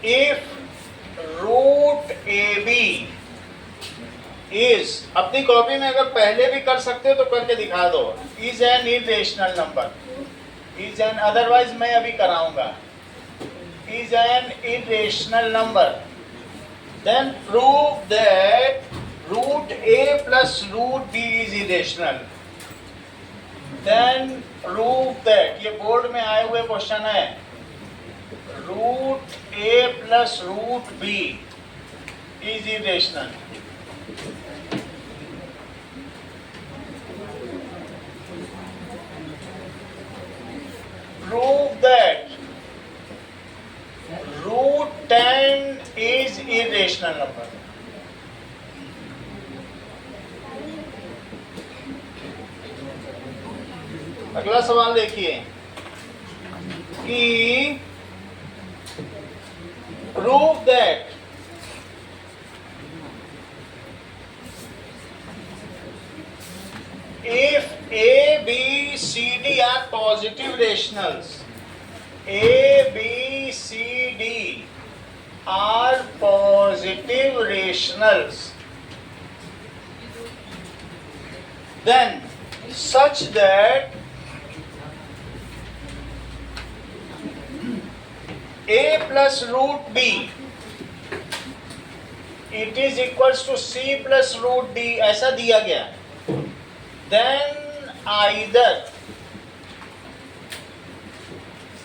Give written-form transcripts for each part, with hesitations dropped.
if root AB is, अपनी copy में अगर पहले भी कर सकते हो तो करके दिखा दो, is an irrational number, is an, otherwise मैं अभी कराऊंगा, is an irrational number, then prove that root A plus root B is irrational, then prove that, ये बोर्ड में आए हुए क्वेश्चन है, root A plus root B is irrational. Prove that root 10 is irrational number. अगला सवाल देखिए कि prove that if A, B, C, D are positive rationals, A, B, C, D are positive rationals, then such that A plus root B it is equals to C plus root D, ऐसा दिया गया, then either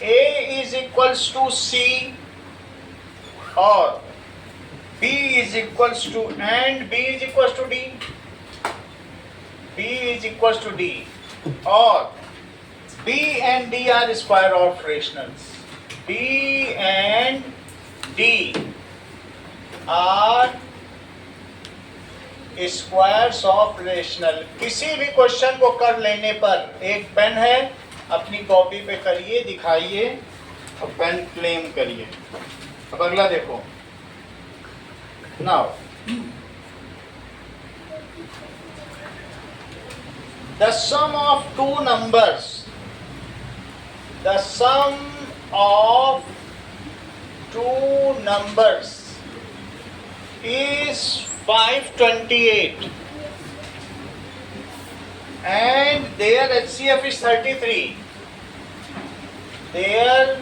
A is equals to C or B is equals to, and B is equals to D, B is equals to D, or B and D are square of rationals, B and D are squares of rational. किसी भी question को कर लेने पर एक pen है, अपनी copy पे करिए, दिखाइए और पेन क्लेम करिए। अब अगला देखो, now the sum of two numbers, the sum of two numbers is 528 and their HCF is 33. Their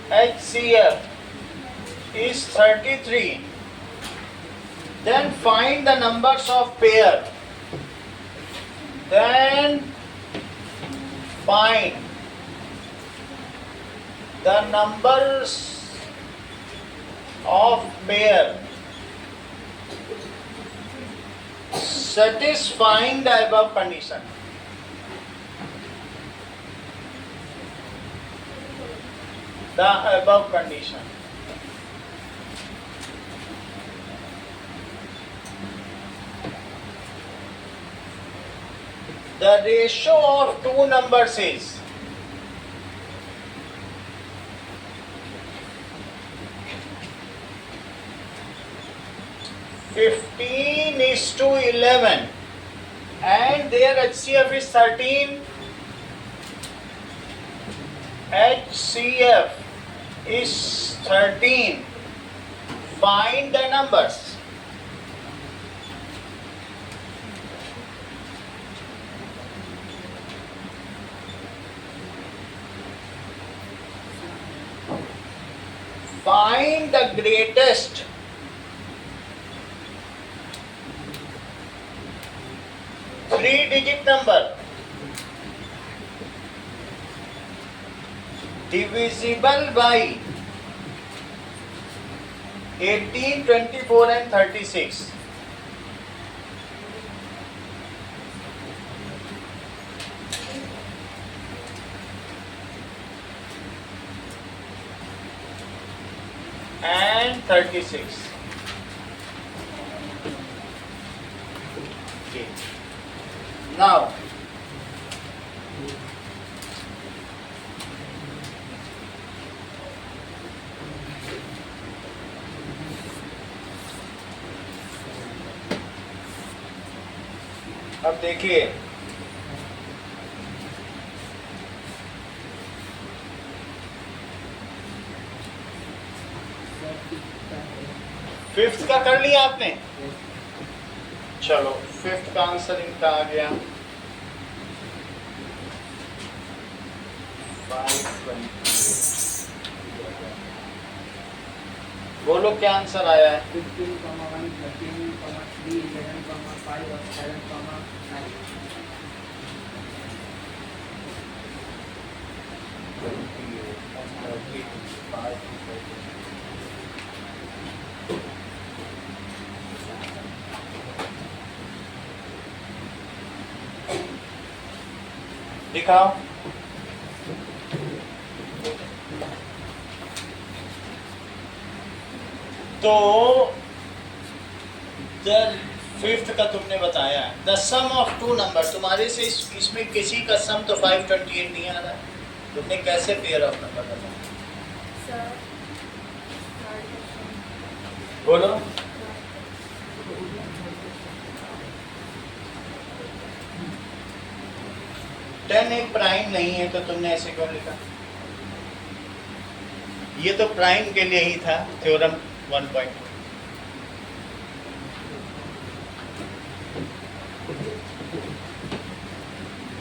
HCF is 33. Then find the numbers of pair. Then find the numbers of pair satisfying the above condition. The above condition. The ratio of two numbers is 15:11 and their HCF is 13. HCF is 13. Find the numbers. Find the greatest three-digit number divisible by 18, 24 and 36. And 36. Okay. Now, अब देखिए, fifth का कर लिया आपने? चलो fifth का answer इनका आ गया 528। बोलो क्या आंसर आया है? 15, 1, 13, 3, 11, 5 और 7, 9। दिखाओ। तो फिफ्थ का तुमने बताया the sum of two number, तुम्हारे से इसमें किसी का सम तो 528 नहीं आ रहा है, तुमने कैसे पेयर ऑफ नंबर बताया? बोलो। टेन एक प्राइम नहीं है तो तुमने ऐसे क्यों लिखा? ये तो प्राइम के लिए ही था थ्योरम 1.2।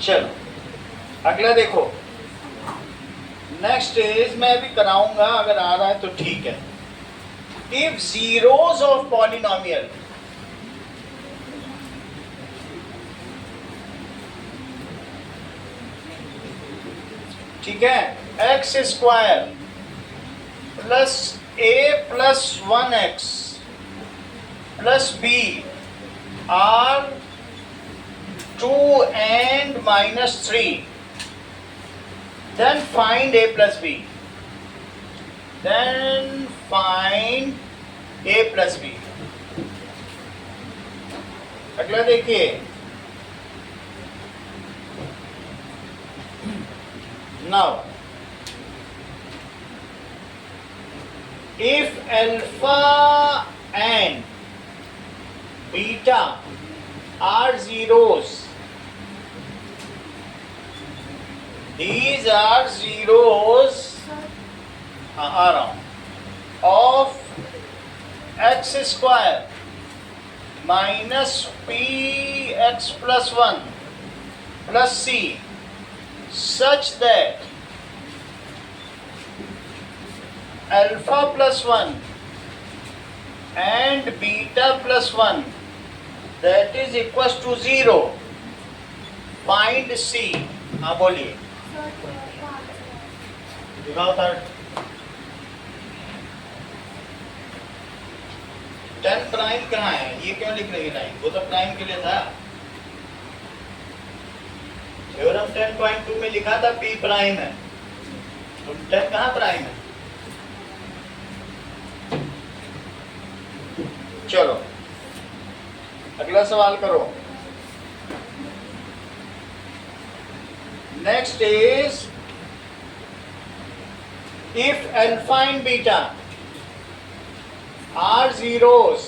चलो अगला देखो। नेक्स्ट इज, मैं भी कराऊंगा, अगर आ रहा है तो ठीक है। इफ जीरोस ऑफ पॉलिनोमियल, ठीक है, x square plus a plus 1x plus b are 2 and -3, then find a plus b, then find a plus b। अगला देखिए, now if alpha and beta are zeros, these are zeros, आ रहा हूँ, of x square minus px plus 1 plus c such that alpha plus 1 and beta plus 1 that is equals to 0, find c। हाँ बोलिए, दिखाओ third. 10 prime कहाँ है? ये क्यों लिख रही लाइन? वो तो प्राइम के लिए था। थ्योरम 10.2 में लिखा था p प्राइम है, तो 10 कहाँ प्राइम है? चलो अगला सवाल करो। Next is, if alpha and beta are zeros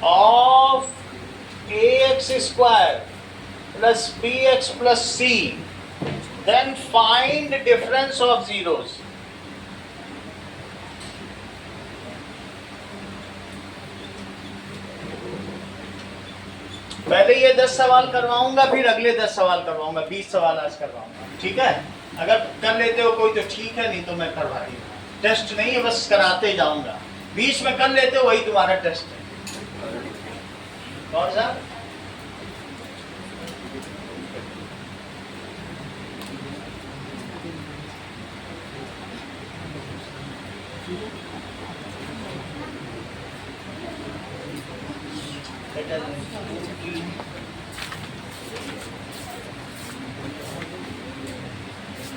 of ax square plus bx plus c, then find difference of zeros। पहले ये 10 सवाल करवाऊंगा, फिर अगले 10 सवाल करवाऊंगा, 20 सवाल आज करवाऊंगा, ठीक है? अगर कर लेते हो कोई तो ठीक है, नहीं तो मैं करवा ही, टेस्ट नहीं है, बस कराते जाऊंगा। बीच में कर लेते हो वही तुम्हारा टेस्ट है। कौन सा?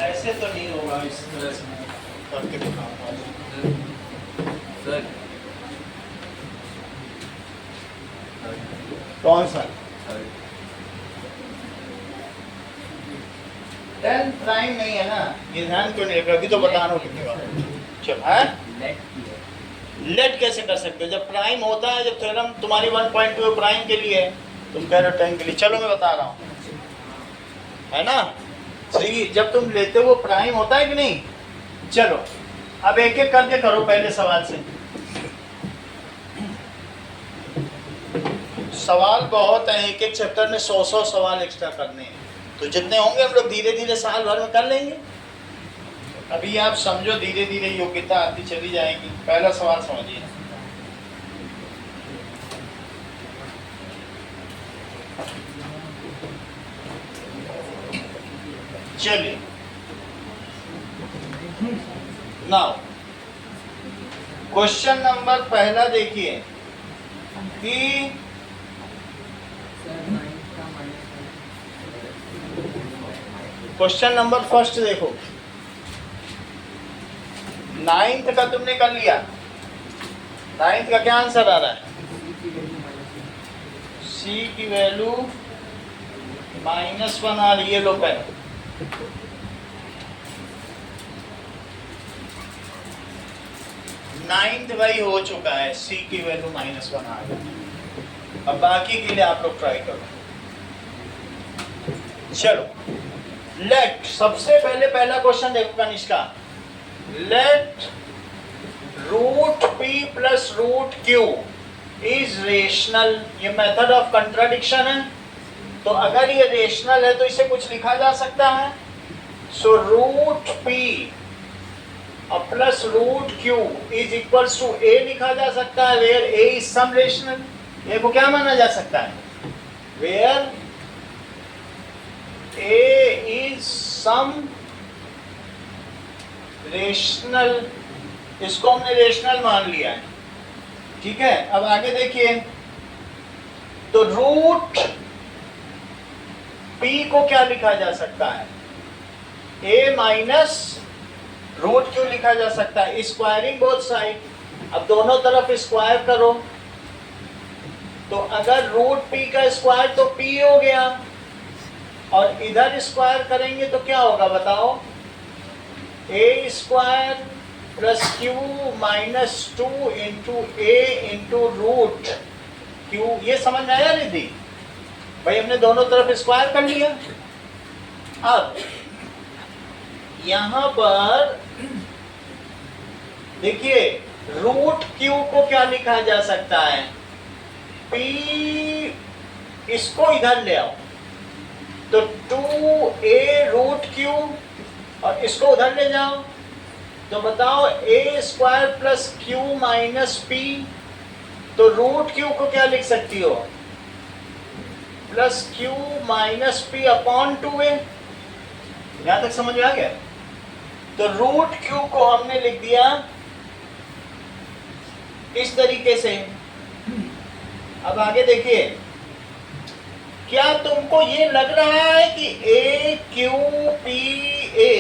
ऐसे तो नहीं होगा, इस तरह से करके दिखाऊंगा सर। कौन सा? 10 प्राइम नहीं है ना, ये ध्यान क्यों नहीं रखा? अभी तो बता रहा हूँ कितनी बार। चलो है, लेट कैसे कर सकते हो? जब प्राइम होता है, जब थ्योरम तुम्हारी 1.2 प्राइम के लिए है, तुम कह रहे हो 10 के लिए। चलो मैं बता रहा हूँ, है ना? 3 जब तुम लेते हो वो प्राइम होता है कि नहीं? चलो अब एक एक करके करो पहले सवाल से। सवाल बहुत है, एक एक चैप्टर में 100 सवाल एक्स्ट्रा करने हैं, तो जितने होंगे हम लोग धीरे धीरे साल भर में कर लेंगे। अभी आप समझो, धीरे धीरे योग्यता आती चली जाएगी। पहला सवाल समझिए। चलिए नाउ क्वेश्चन नंबर पहला देखिए कि क्वेश्चन नंबर फर्स्ट देखो, 9th का तुमने कर लिया। 9th का क्या आंसर आ रहा है? c की वैल्यू -1 आ रही है। लो पेन, नाइन्थ भाई हो चुका है, c की वैल्यू -1 आ गई। अब बाकी के लिए आप लोग ट्राई करो। चलो लेट, सबसे पहले पहला क्वेश्चन देखो Kanishka, let root p plus root q is rational. ये मेथड ऑफ कंट्राडिक्शन है, तो अगर ये रेशनल है तो इसे कुछ लिखा जा सकता है। सो रूट p और plus root q is equals to a लिखा जा सकता है, where a is some rational. A को क्या माना जा सकता है? Where a is some rational, इसको हमने रेशनल मान लिया है। ठीक है, अब आगे देखिए, तो रूट p को क्या लिखा जा सकता है? a माइनस रूट क्यू लिखा जा सकता है। स्क्वायरिंग बोथ साइड, अब दोनों तरफ स्क्वायर करो, तो अगर रूट p का स्क्वायर तो p हो गया, और इधर स्क्वायर करेंगे तो क्या होगा बताओ? a square plus q minus 2 into a into root Q. ये समझ में आया रिद्धि भाई? हमने दोनों तरफ स्क्वायर कर लिया। अब यहां पर देखिए, रूट क्यू को क्या लिखा जा सकता है? p, इसको इधर ले आओ, तो 2a रूट क्यू, और इसको उधर ले जाओ, तो बताओ a square plus q minus P. तो रूट क्यू को क्या लिख सकती हो? Plus q minus P upon 2a। यहां तक समझ में आ गया? तो रूट क्यू को हमने लिख दिया इस तरीके से। अब आगे देखिए, क्या तुमको ये लग रहा है कि a q p a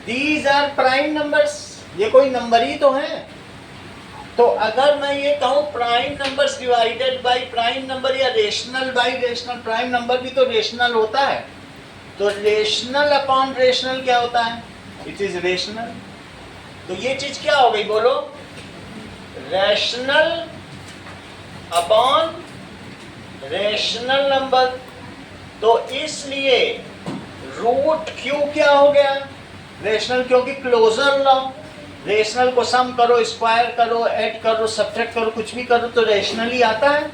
these are prime numbers? ये कोई नंबर ही तो है। तो अगर मैं ये कहूँ prime numbers divided by prime number, या rational by rational, prime number भी तो रेशनल होता है, तो रेशनल अपॉन रेशनल क्या होता है? It is rational. तो ये चीज क्या हो गई बोलो? Rational upon rational number. तो इसलिए रूट क्यू क्या हो गया? रेशनल, क्योंकि क्लोजर लॉ, रेशनल को सम करो, स्क्वायर करो, ऐड करो, सब्ट्रैक्ट करो, कुछ भी करो तो रेशनल ही आता है।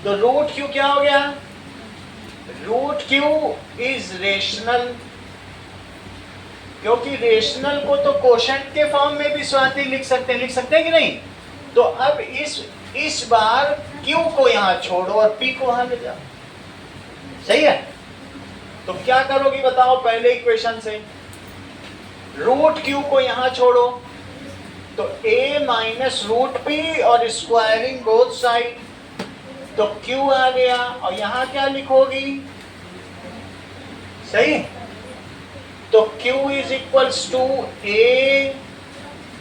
तो रूट क्यू क्या हो गया? रूट क्यू इज रेशनल, क्योंकि रेशनल को तो कोशेंट के फॉर्म में भी स्वाति लिख सकते हैं कि नहीं? तो अब इस बार क्यू को यहां छोड़ो और पी को वहां ले जाओ। सही है? तो क्या करोगी बताओ? पहले इक्वेशन से रूट क्यू को यहां छोड़ो, तो a माइनस रूट पी और स्क्वायरिंग बोथ साइड, तो q आ गया, और यहां क्या लिखोगी? सही? तो q is equals to a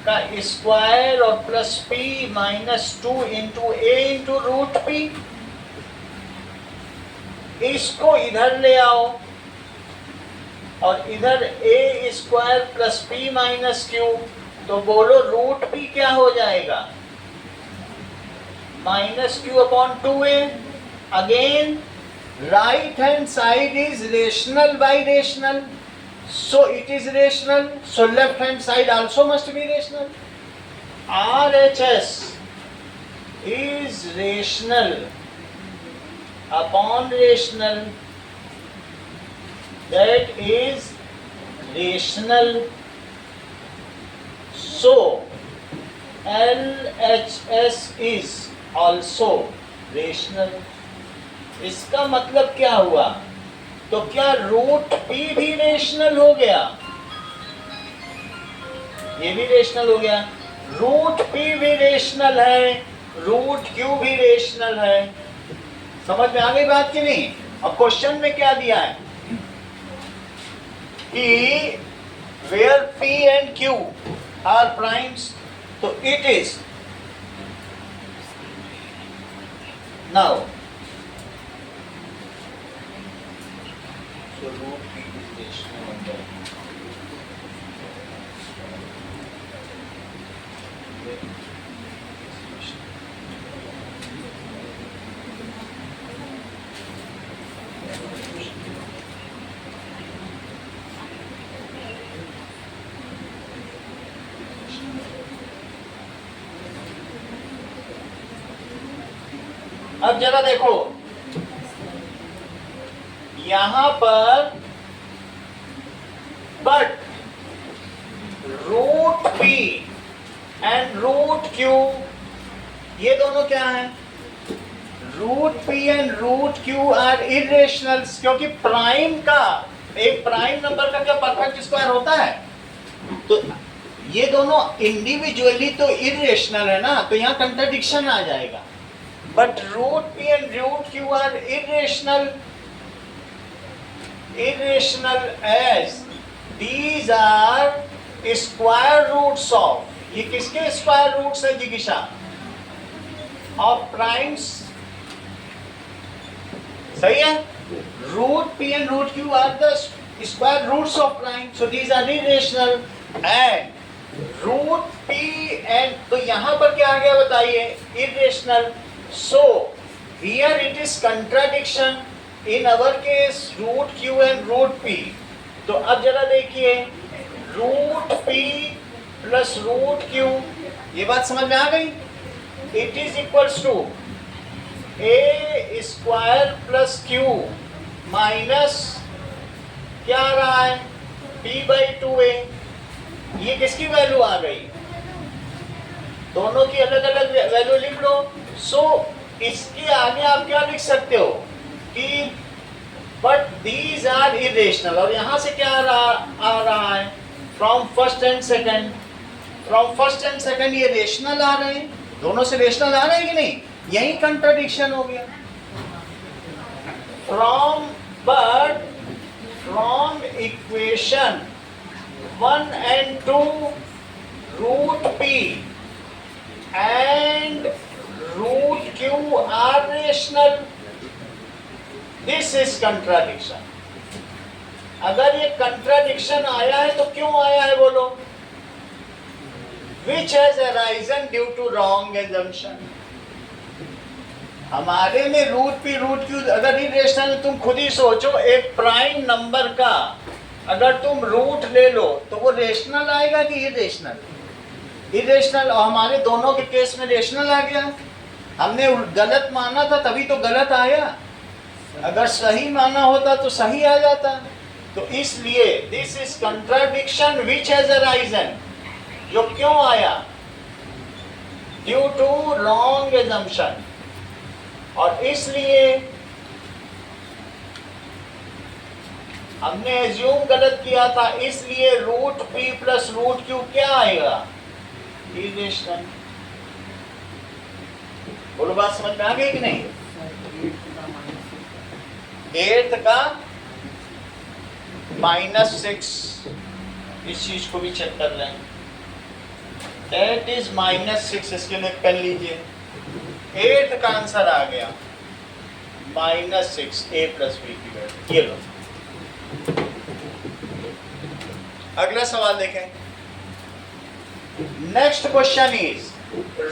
का स्क्वायर और plus p minus 2 into a into root P. इसको इधर ले आओ, और इधर a square plus P minus Q, तो बोलो रूट पी क्या हो जाएगा? Minus Q upon 2a। Again right hand side is rational by rational, So it is rational. So left hand side also must be rational. RHS is rational upon rational. That is rational. So LHS is also rational. इसका मतलब क्या हुआ? तो क्या root P भी rational हो गया? ये भी रेशनल हो गया. रूट पी भी रेशनल है, रूट क्यू भी रेशनल है. समझ में आ गई बात कि नहीं? अब क्वेश्चन में क्या दिया है कि where P and Q are primes, तो it is now so root p is rational number. अब जरा देखो यहां पर, but root P and root Q ये दोनों क्या हैं? Root P and root Q are irrationals, क्योंकि प्राइम का, एक प्राइम नंबर का क्या परफेक्ट स्क्वायर होता है? तो ये दोनों इंडिविजुअली तो इरेशनल है ना, तो यहां कंट्राडिक्शन आ जाएगा. But root P and root Q are irrational as these are square roots of, ये किसके स्क्वायर रूट्स है जिगिशा? Of primes. सही है. Root P and root Q are the square roots of prime, so these are irrational. And root P and, तो यहां पर क्या आ गया बताइए? irrational. So here it is contradiction. In our case root q and root p. तो अब जरा देखिए root p plus root q, ये बात समझ में आ गई? It is equals to a square plus q minus क्या आ रहा है? p by 2a. ये किसकी वैल्यू आ गई? दोनों की अलग अलग वैल्यू लिख लो. सो इसके आगे आप क्या लिख सकते हो कि बट दीज आर इरेशनल, और यहां से क्या आ रहा है? From first and second. From first and second ये रेशनल आ रहे हैं, दोनों से रेशनल आ रहे हैं कि नहीं? यही कंट्राडिक्शन हो गया. From but from equation 1 and 2 root p and root q are rational. This is contradiction. अगर ये contradiction आया है तो क्यों आया है बोलो? Which has arisen due to wrong assumption. हमारे में रूट पी रूट क्यू अगर इरेशनल, तुम खुद ही सोचो, एक प्राइम नंबर का अगर तुम रूट ले लो तो वो रेशनल आएगा कि इरेशनल? इरेशनल. और हमारे दोनों के केस में रेशनल आ गया. हमने गलत माना था तभी तो गलत आया, अगर सही माना होता तो सही आ जाता. तो इसलिए this is contradiction which has arisen, जो क्यों आया? Due to wrong assumption. और इसलिए हमने एज्यूम गलत किया था, इसलिए root p plus root q क्या आएगा? इरेशनल. बोलो बात समझ में आ गई कि नहीं? 8 का -6, इस चीज को भी चेक कर लें. 8 इज -6, इसके लिए पेन लीजिए. 8 का आंसर आ गया -6 a प्लस b की वैल्यू. ये लो. अगला सवाल देखें. Next question is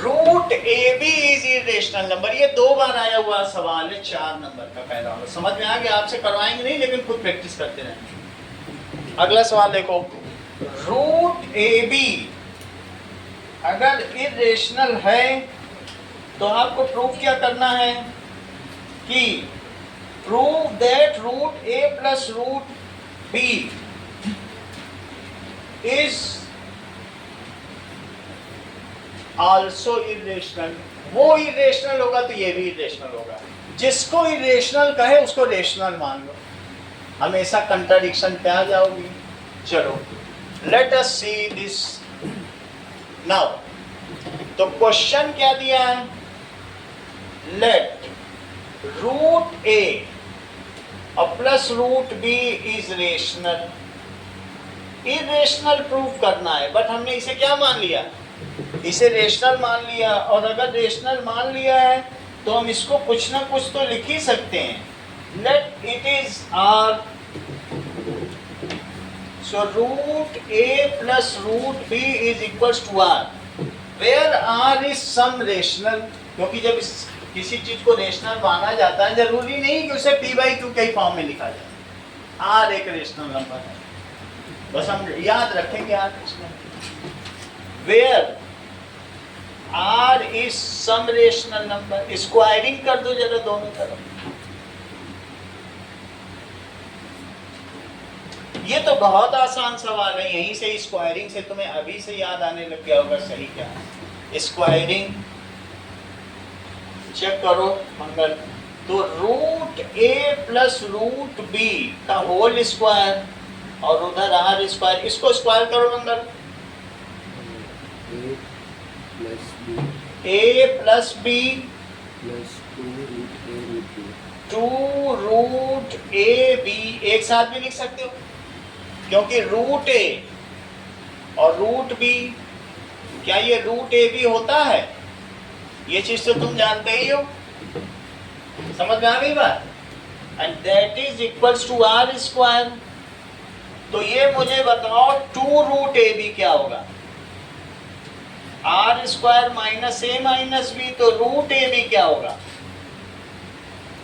root A b is irrational number. ये 2 बार आया हुआ सवाल है, 4 नंबर का पहला वाला. समझ में आ गया? आपसे करवाएंगे नहीं, लेकिन खुद प्रैक्टिस करते रहेंगे. अगला सवाल देखो, रूट ए बी अगर इरेशनल है तो आपको प्रूव क्या करना है कि prove that root A plus root b is also irrational. वो इरेशनल होगा तो ये भी इरेशनल होगा। जिसको इरेशनल कहे उसको रेशनल मान लो, हमेशा कंट्राडिक्शन पे आ जाओगी। चलो let us see this now. तो क्वेश्चन क्या दिया है, लेट रूट ए और plus root b is rational. Irrational prove करना है, बट हमने इसे क्या मान लिया, इसे रेशनल मान लिया। और अगर रेशनल मान लिया है तो हम इसको कुछ ना कुछ तो लिख ही सकते हैं। Let it is r, so root A plus root b is equals to r, where r is some rational. क्योंकि जब किसी चीज को रेशनल माना जाता है जरूरी नहीं कि उसे पी बाई क्यू के ही फॉर्म में लिखा जाए। आर एक रेशनल नंबर है, बस हम याद रखेंगे r rational. Where r is some rational number, squaring कर दो जरा दोनों तरफ। ये तो बहुत आसान सवाल है, यहीं से स्क्वायरिंग से तुम्हें अभी से याद आने लग गया होगा सही क्या है। स्क्वायरिंग चेक करो मंगल, तो रूट ए प्लस रूट बी का होल स्क्वायर और उधर आर स्क्वायर, इसको स्क्वायर करो मंगल। A plus B plus 2 root A B एक साथ भी लिख सकते हो, क्योंकि रूट ए और रूट बी, क्या ये रूट ए बी होता है? ये चीज तो तुम जानते ही हो, समझ में आ गई बात। And that is equals to r square. तो ये मुझे बताओ 2 रूट ए बी क्या होगा? R square minus a minus b, तो रूट ए बी क्या होगा?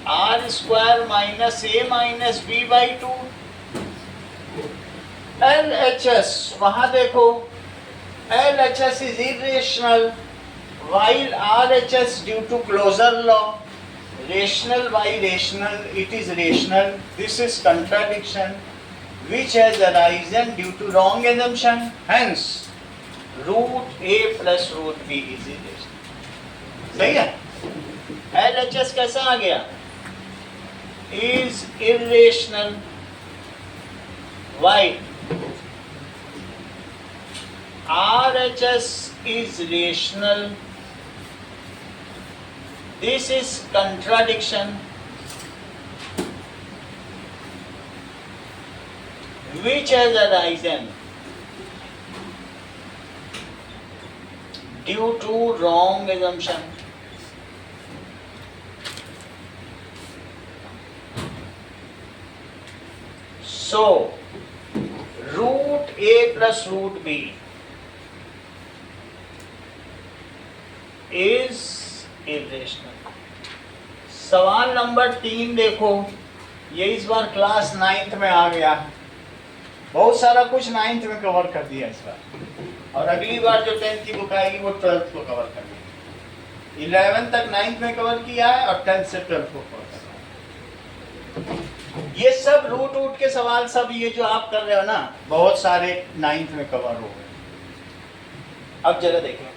R square minus a minus B by 2। L H S, वहां देखो L H S is irrational while RHS due to closure law, rational by rational, it is rational. This is contradiction which has arisen due to wrong assumption. Hence, root A plus root B is irrational. सही है? LHS कैसा आ गया? Is irrational. Why? RHS is rational. This is contradiction which has arisen due to wrong assumption. So, root A plus root B is irrational. सवाल number 3 देखो, ये इस बार class 9th में आ गया। बहुत सारा कुछ 9th में कवर कर दिया इस बार, और अगली बार जो 10th की बुक आएगी वो 12th को कवर कर देगी। 11 तक 9th में कवर किया है और 10th से 12th को कवर करना है। ये सब रूट रूट के सवाल, सब ये जो आप कर रहे हो ना, बहुत सारे 9th में कवर हो गए। अब जरा देखें,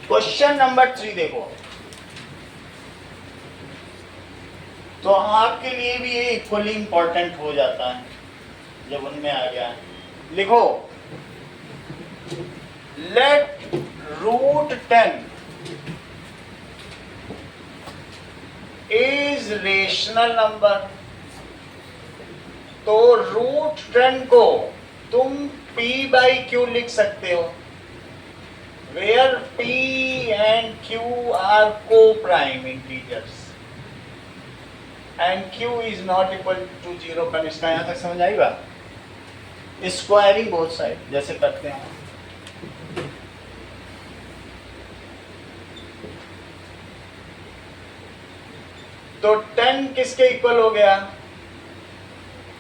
क्वेश्चन नंबर 3 देखो। तो आपके लिए भी ये इक्वली इंपॉर्टेंट हो जाता है जब उनमें आ गया। लिखो, let root 10 is rational number. तो रूट 10 को तुम p बाई क्यू लिख सकते हो, where p and q are co-prime integers. And Q is not equal to 0 Kanishtha. यहाँ तक समझ आई बात? स्क्वायरिंग बोथ साइड जैसे करते हैं। तो 10 किसके इक्वल हो गया?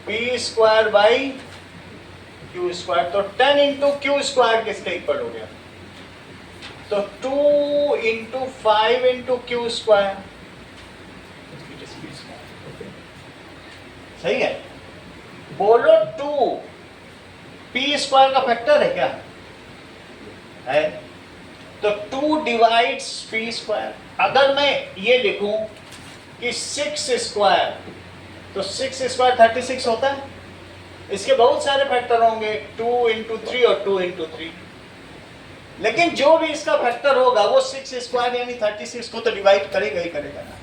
P square by Q square. तो 10 इंटू क्यू स्क्वायर किसके इक्वल हो गया? तो 2 इंटू 5 इंटू क्यू स्क्वायर। सही है? बोलो 2 पी स्क्वायर का फैक्टर है क्या? है। तो 2 डिवाइड्स पी स्क्वायर। अगर मैं ये लिखूं कि 6 स्क्वायर, तो 6 स्क्वायर 36 होता है। इसके बहुत सारे फैक्टर होंगे, 2 इंटू 3 और 2 इंटू 3। लेकिन जो भी इसका फैक्टर होगा वो 6 स्क्वायर यानी 36 को तो डिवाइड करेगा ही करेगा ना।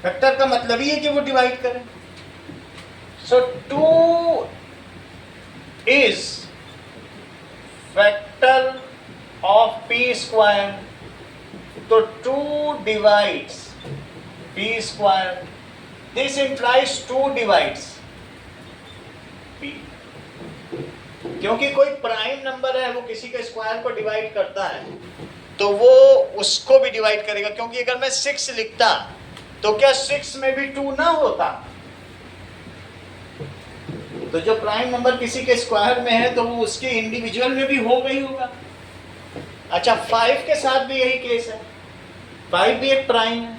फैक्टर का मतलब ही है कि वो डिवाइड करे। सो 2 is factor of P square. तो 2 divides P square. This implies 2 divides P. क्योंकि कोई प्राइम नंबर है वो किसी के स्क्वायर को डिवाइड करता है तो वो उसको भी डिवाइड करेगा। क्योंकि अगर मैं 6 लिखता तो क्या 6 में भी 2 ना होता? तो जो प्राइम नंबर किसी के स्क्वायर में है तो वो उसके इंडिविजुअल में भी होगा ही होगा। अच्छा, 5 के साथ भी यही केस है। 5 भी एक प्राइम है।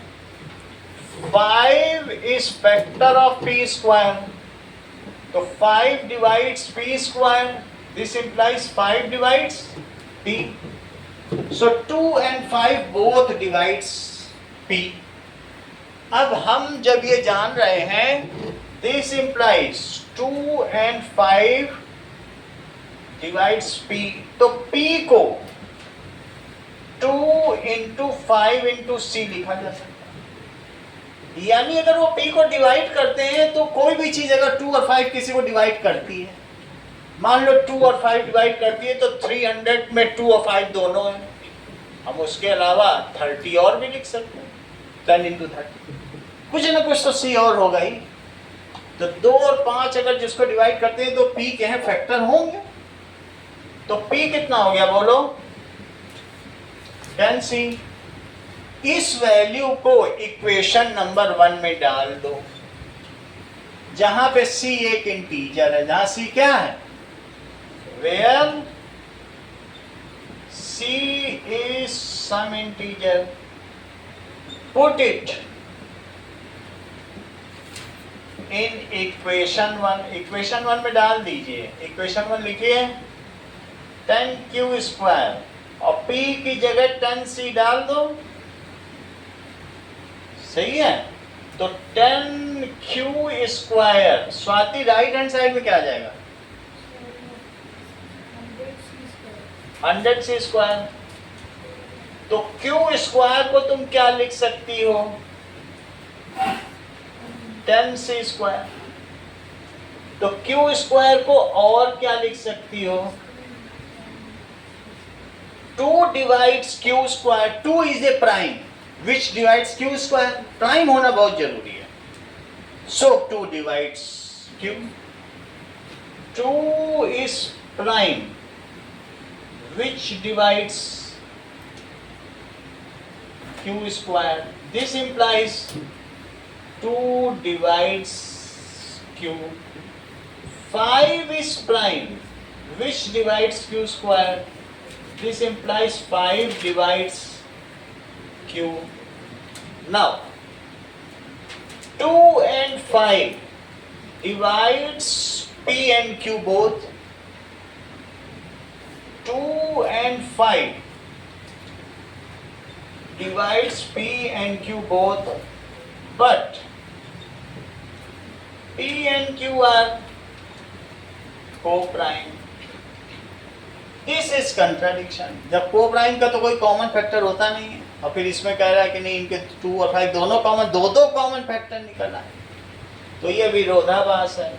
5 is factor of P square. तो 5 divides P square. This implies 5 divides P. So 2 and 5 both divides P. अब हम जब ये जान रहे हैं, this implies 2 and 5 divides P. तो पी को 2 इंटू 5 इंटू सी लिखा जा सकता है। यानी अगर वो पी को डिवाइड करते हैं तो कोई भी चीज अगर 2 और 5 किसी को डिवाइड करती है, मान लो 2 और 5 डिवाइड करती है तो 300 में 2 और 5 दोनों हैं। हम उसके अलावा 30 और भी लिख सकते हैं, 10 इंटू 30। कुछ ना कुछ तो सी और होगा ही। तो 2 और 5 अगर जिसको डिवाइड करते हैं तो पी के हैं फैक्टर होंगे। तो पी कितना हो गया बोलो? 10c। इस वैल्यू को इक्वेशन नंबर 1 में डाल दो, जहां पे c एक इंटीजर है। जहां c क्या है? Where c is some integer, put it in equation 1। equation 1 में डाल दीजिए। equation 1 लिखिए 10q स्क्वायर और p की जगह 10c डाल दो। सही है? तो 10q square. Swati right hand side में क्या आ जाएगा? 100c square. तो q स्क्वायर को तुम क्या लिख सकती हो? 10c square. तो q स्क्वायर को और क्या लिख सकती हो? 2 divides q square. 2 is a prime which divides q square. Prime होना बहुत जरूरी है। सो 2 divides q। 2 is prime which divides q square. This implies 2 divides q. 5 is prime which divides q square. This implies 5 divides q. Now 2 and 5 divides p and q both. 2 and 5 divides p and q both, but p and q are co-prime. This is contradiction. जब co-prime का तो कोई common factor होता नहीं है और फिर इसमें कह रहा है कि नहीं इनके 2 और 5 दोनों कॉमन, दो कॉमन फैक्टर निकलना है, तो ये विरोधाभास है।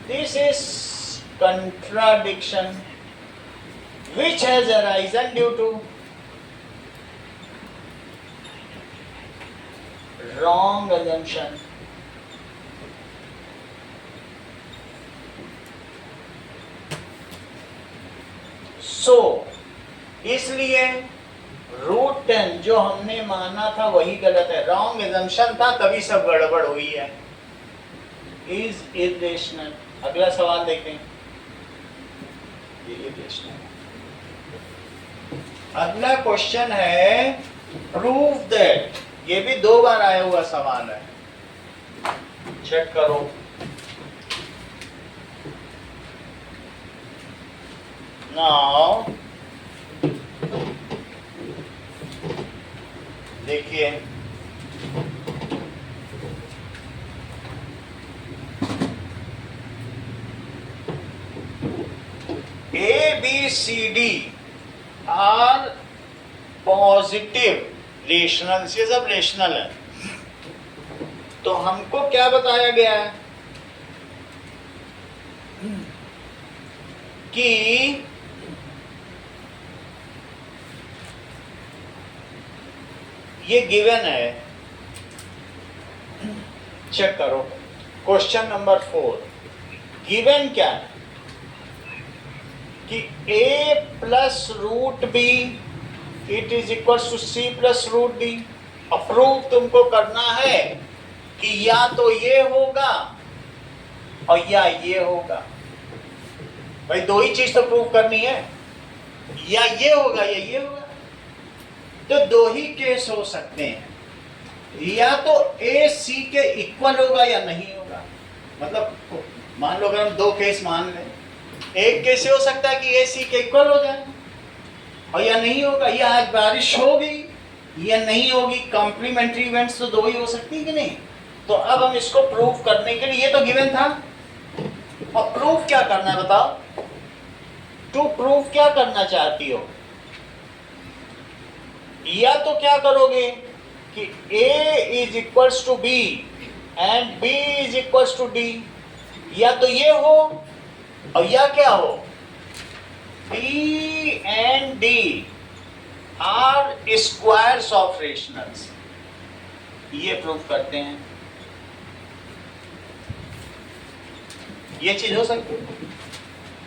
This is contradiction which has arisen due to wrong assumption. सो इसलिए √10 जो हमने माना था वही गलत है, रॉन्ग एजम्पशन था, तभी सब गड़बड़ हुई है। Is irrational. अगला सवाल देखें, ये इरेशनल। अगला क्वेश्चन है प्रूव दैट, ये भी 2 बार आया हुआ सवाल है, चेक करो। नाउ देखिए, a b c d are positive rational, ये सब रेशनल है। तो हमको क्या बताया गया है कि ये गिवन है, चेक करो क्वेश्चन नंबर 4। गिवन क्या है कि a plus root b it is equal to c plus root d. Approve तुमको करना है कि या तो ये होगा और या ये होगा। भाई 2 ही चीज तो प्रूव करनी है, या ये होगा या ये होगा। तो 2 ही केस हो सकते हैं, या तो ए सी के इक्वल होगा या नहीं होगा। मतलब मान लो अगर हम 2 केस मान लें, एक केस हो सकता है कि ए सी के इक्वल हो जाए और या नहीं होगा, या आज बारिश होगी या नहीं होगी। कॉम्प्लीमेंट्री इवेंट्स तो 2 ही हो सकती है कि नहीं। तो अब हम इसको प्रूव करने के लिए, ये तो गिवन था, और प्रूफ क्या करना है बताओ। टू प्रूफ क्या करना चाहती हो, या तो क्या करोगे कि A is equals to B and B is equals to D, या तो ये हो और या क्या हो, B and D are squares of rationals. ये प्रूफ करते हैं, ये चीज हो सकती है।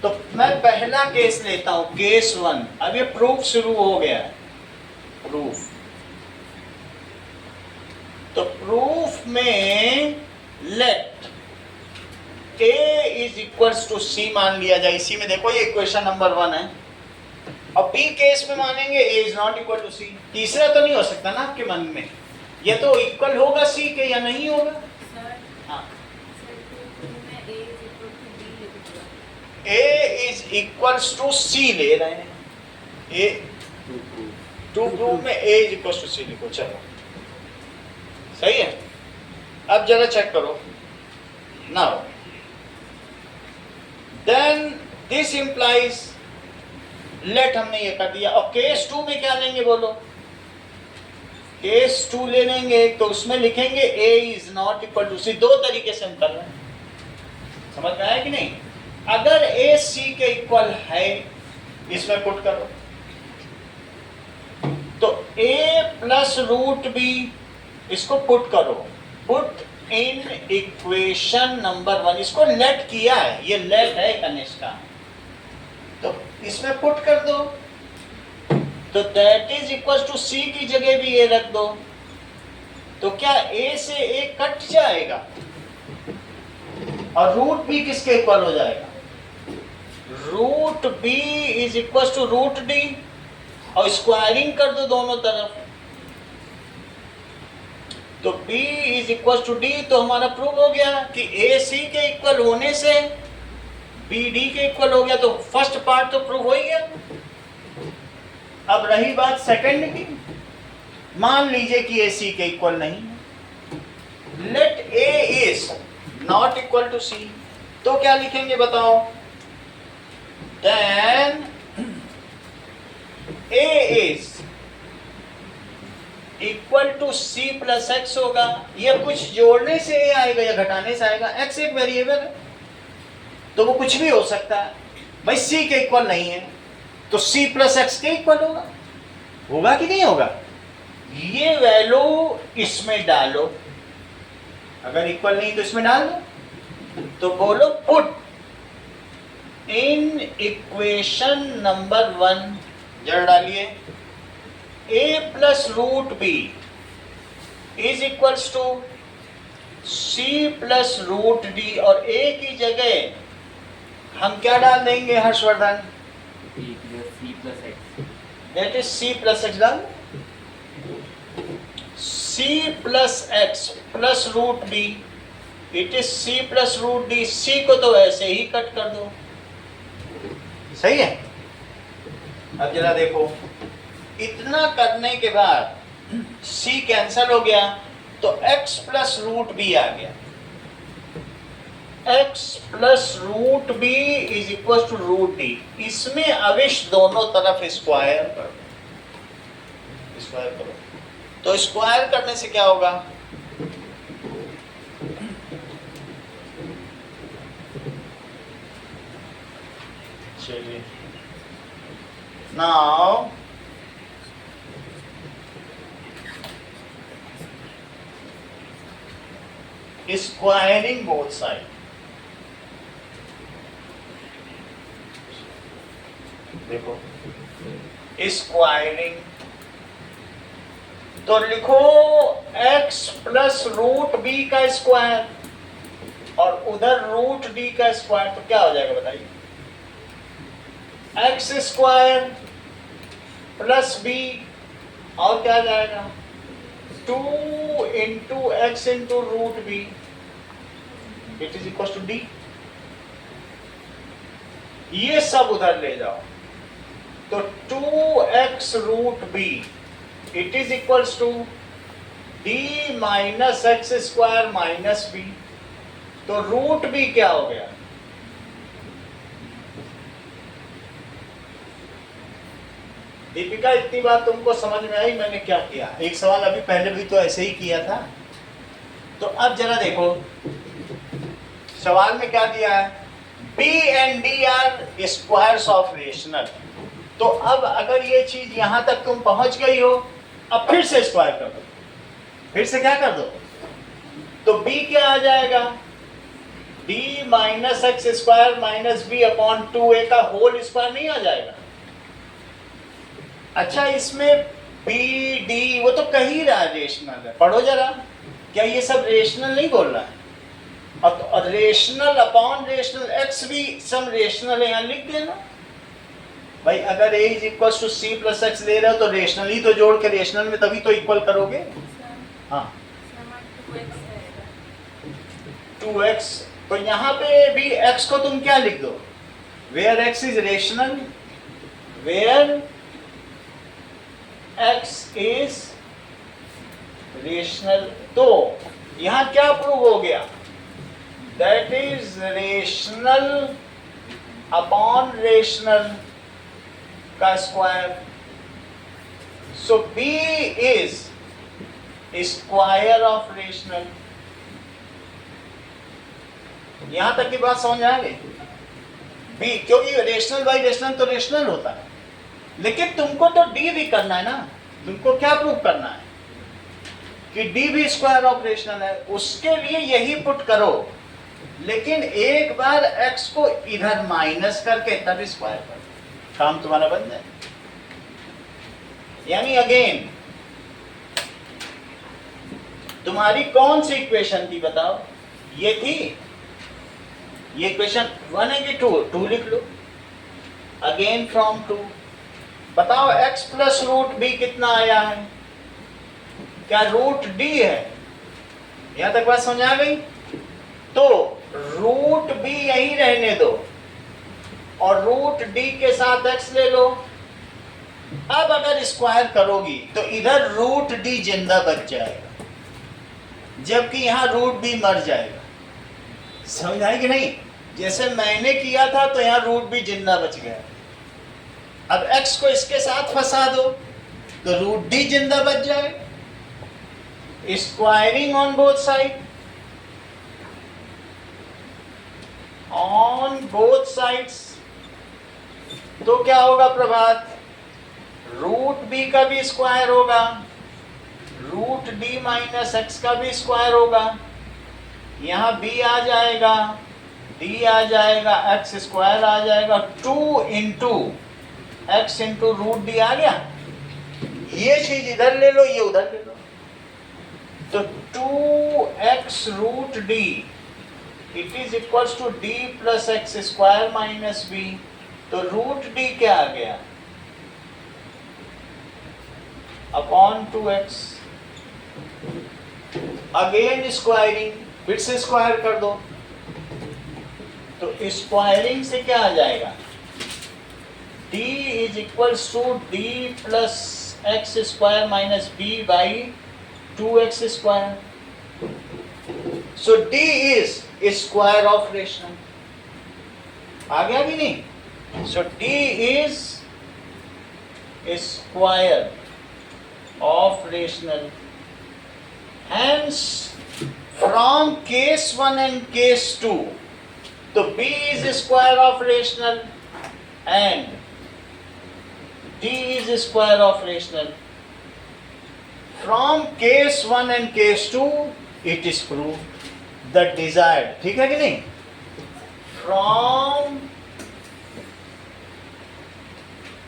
तो मैं पहला केस लेता हूं, केस 1। अब ये प्रूफ शुरू हो गया है, प्रूफ। तो प्रूफ में let A is equals to C मान लिया जाए। इसी में देखो ये इक्वेशन नंबर 1 है, और B केस में मानेंगे A is not equal to C. तीसरा तो नहीं हो सकता ना आपके मन में, ये तो इक्वल होगा C के या नहीं होगा। हाँ, A is equals to C ले रहे हैं, A टू प्रूफ में A is equals to C लिखो। चलो सही है। अब जरा चेक करो। Now then this implies, let हमने ये कर दिया। और केस 2 में क्या लेंगे बोलो। केस 2 ले लेंगे तो उसमें लिखेंगे A is not equal to C। 2 तरीके से हम कर रहे हैं, समझ में आया कि नहीं। अगर A C के इक्वल है, इसमें पुट करो, तो A प्लस रूट बी, इसको पुट करो, पुट इन इक्वेशन नंबर 1। इसको लेट किया है, ये लेट है कनिष्का, तो इसमें पुट कर दो। तो that is equal to C की जगह भी A रख दो। तो क्या A से A कट जाएगा और रूट बी किसके इक्वल हो जाएगा, root b is equal to root d, और स्क्वायरिंग कर दो दोनों तरफ। तो B is equal to d, तो हमारा प्रूव हो गया कि A C के इक्वल होने से B D के इक्वल हो गया। तो फर्स्ट पार्ट तो प्रूव हो ही गया। अब रही बात सेकंड की, मान लीजिए कि A C के इक्वल नहीं है, let A is not equal to C, तो क्या लिखेंगे बताओ। Then A is equal to C plus x होगा। ये कुछ जोड़ने से A आएगा या घटाने से आएगा, x एक वेरिएबल है तो वो कुछ भी हो सकता है। भाई C के इक्वल नहीं है तो C प्लस एक्स के इक्वल होगा, होगा कि नहीं होगा। ये वैल्यू इसमें डालो, अगर इक्वल नहीं तो इसमें डाल दो। तो बोलो पुट इन इक्वेशन नंबर 1 जरा डालिए a plus root b is equals to c plus root d, और a की जगह हम क्या डाल देंगे Harshvardhan? c plus x. That is c plus x डाल, c plus x plus root d, it is c plus root d. c को तो ऐसे ही कट कर दो, सही है। अब जरा देखो, इतना करने के बाद c कैंसल हो गया तो x प्लस रूट बी आ गया। x plus root b is equal to root d. इसमें अविश दोनों तरफ स्क्वायर कर दो, स्क्वायर करो। तो स्क्वायर करने से क्या होगा? चलिए नाउ स्क्वायरिंग बोथ साइड, देखो स्क्वायरिंग, तो लिखो x प्लस रूट बी का स्क्वायर और उधर रूट डी का स्क्वायर, तो क्या हो जाएगा बताइए? x स्क्वायर प्लस बी और क्या जाएगा? 2 into x into root b, it is equal to d. ये सब उधर ले जाओ, तो 2x root b it is equals to d minus x square minus b. तो रूट बी क्या हो गया? दीपिका, इतनी बात तुमको समझ में आई मैंने क्या किया? एक सवाल अभी पहले भी तो ऐसे ही किया था। तो अब जरा देखो सवाल में क्या दिया है, b and d are squares of rational. तो अब अगर ये चीज यहां तक तुम पहुंच गई हो, अब फिर से स्क्वायर कर दो, फिर से क्या कर दो, तो b क्या आ जाएगा? d minus x square minus b upon 2a का होल स्क्वायर नहीं आ जाएगा? अच्छा, इसमें b d वो तो कह ही रहा है रेशनल है, पढ़ो जरा, क्या ये सब रेशनल नहीं बोल रहा है? और रेशनल अपॉन रेशनल x भी सम रेशनल है, यहाँ लिख देना भाई। अगर a is equal to c plus x ले रहे हो तो रेशनल ही तो जोड़ के रेशनल में तभी तो इक्वल करोगे। हाँ 2x, तो यहाँ पे भी x को तुम क्या लिख दो? Where x is rational, where x is rational. तो यहाँ क्या प्रूव हो गया? That is rational upon rational का square. So b is square of rational. यहां तक की बात समझ आ गई? b, क्योंकि रेशनल बाई रेशनल तो रेशनल होता है, लेकिन तुमको तो d भी करना है ना। तुमको क्या प्रूव करना है कि d भी स्क्वायर ऑफ रेशनल है, उसके लिए यही पुट करो। लेकिन एक बार x को इधर माइनस करके तब स्क्वायर करो, काम तुम्हारा बन जाए। यानी अगेन तुम्हारी कौन सी इक्वेशन थी बताओ? ये थी, ये इक्वेशन 1 है कि 2? 2 लिख लो। अगेन फ्रॉम 2 बताओ x प्लस रूट बी कितना आया है? क्या रूट d है? यहां तक बात समझ आ गई? तो रूट b यही रहने दो और रूट d के साथ x ले लो। अब अगर स्क्वायर करोगी तो इधर रूट d जिंदा बच जाएगा, जबकि यहां रूट b मर जाएगा। समझ आई कि नहीं? जैसे मैंने किया था तो यहां रूट b जिंदा बच गया। अब x को इसके साथ फंसा दो तो रूट d जिंदा बच जाएगा। Squaring on both side, on both sides, तो क्या होगा प्रभात? रूट बी का भी स्क्वायर होगा, रूट डी माइनस एक्स का भी स्क्वायर होगा, यहाँ b आ जाएगा डी आ जाएगा, एक्स स्क्वायर आ जाएगा, 2 into x into root D आ गया। ये चीज इधर ले लो, ये उधर ले लो, तो 2x root d it is equals to D plus x square minus b. तो रूट डी क्या आ गया, अपॉन 2x। अगेन स्क्वायरिंग, फिर से स्क्वायर कर दो, तो स्क्वायरिंग से क्या आ जाएगा, d is equals to D plus x square minus B by 2x square. So d is square of rational, आ गया कि नहीं? So d is square of rational. Hence, from case 1 and case 2, तो b is square of rational and d is square of rational. From case 1 and case 2, it is proved the desired. ठीक है कि नहीं? From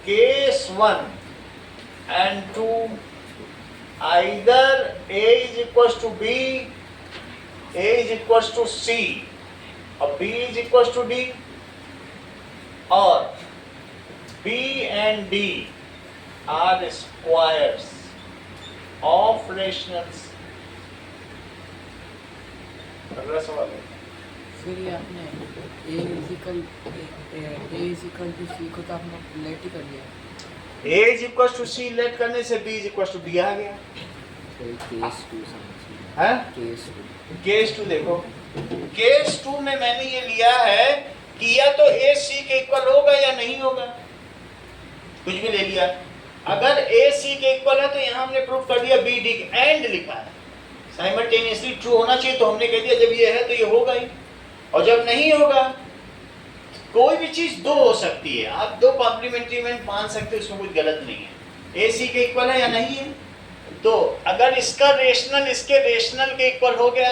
case 1 and 2, either a is equals to b, a is equals to c, or b is equals to d, or b and d are squares of rationals. अगला सवाल है। फिर ये आपने a is equal to c को तो आपने late ही कर दिया। a is equals to c let करने से b is equals to d आ गया। केस 2 समझिए। हैं? केस 2 केस 2 देखो, केस 2 में मैंने ये लिया है कि या तो a c के इक्वल होगा या नहीं होगा, कुछ भी ले लिया। अगर a c के इक्वल है तो यहाँ हमने प्रूव कर दिया, b d एंड लिखा है, साइमल्टेनियसली ट्रू होना चाहिए, तो हमने कह दिया जब ये है तो ये होगा ही, और जब नहीं होगा, कोई भी चीज दो हो सकती है, आप दो कॉम्प्लीमेंट्री में मान सकते हो, उसमें कुछ गलत नहीं है। a c के इक्वल है या नहीं है, तो अगर इसका रेशनल इसके रेशनल के इक्वल हो गया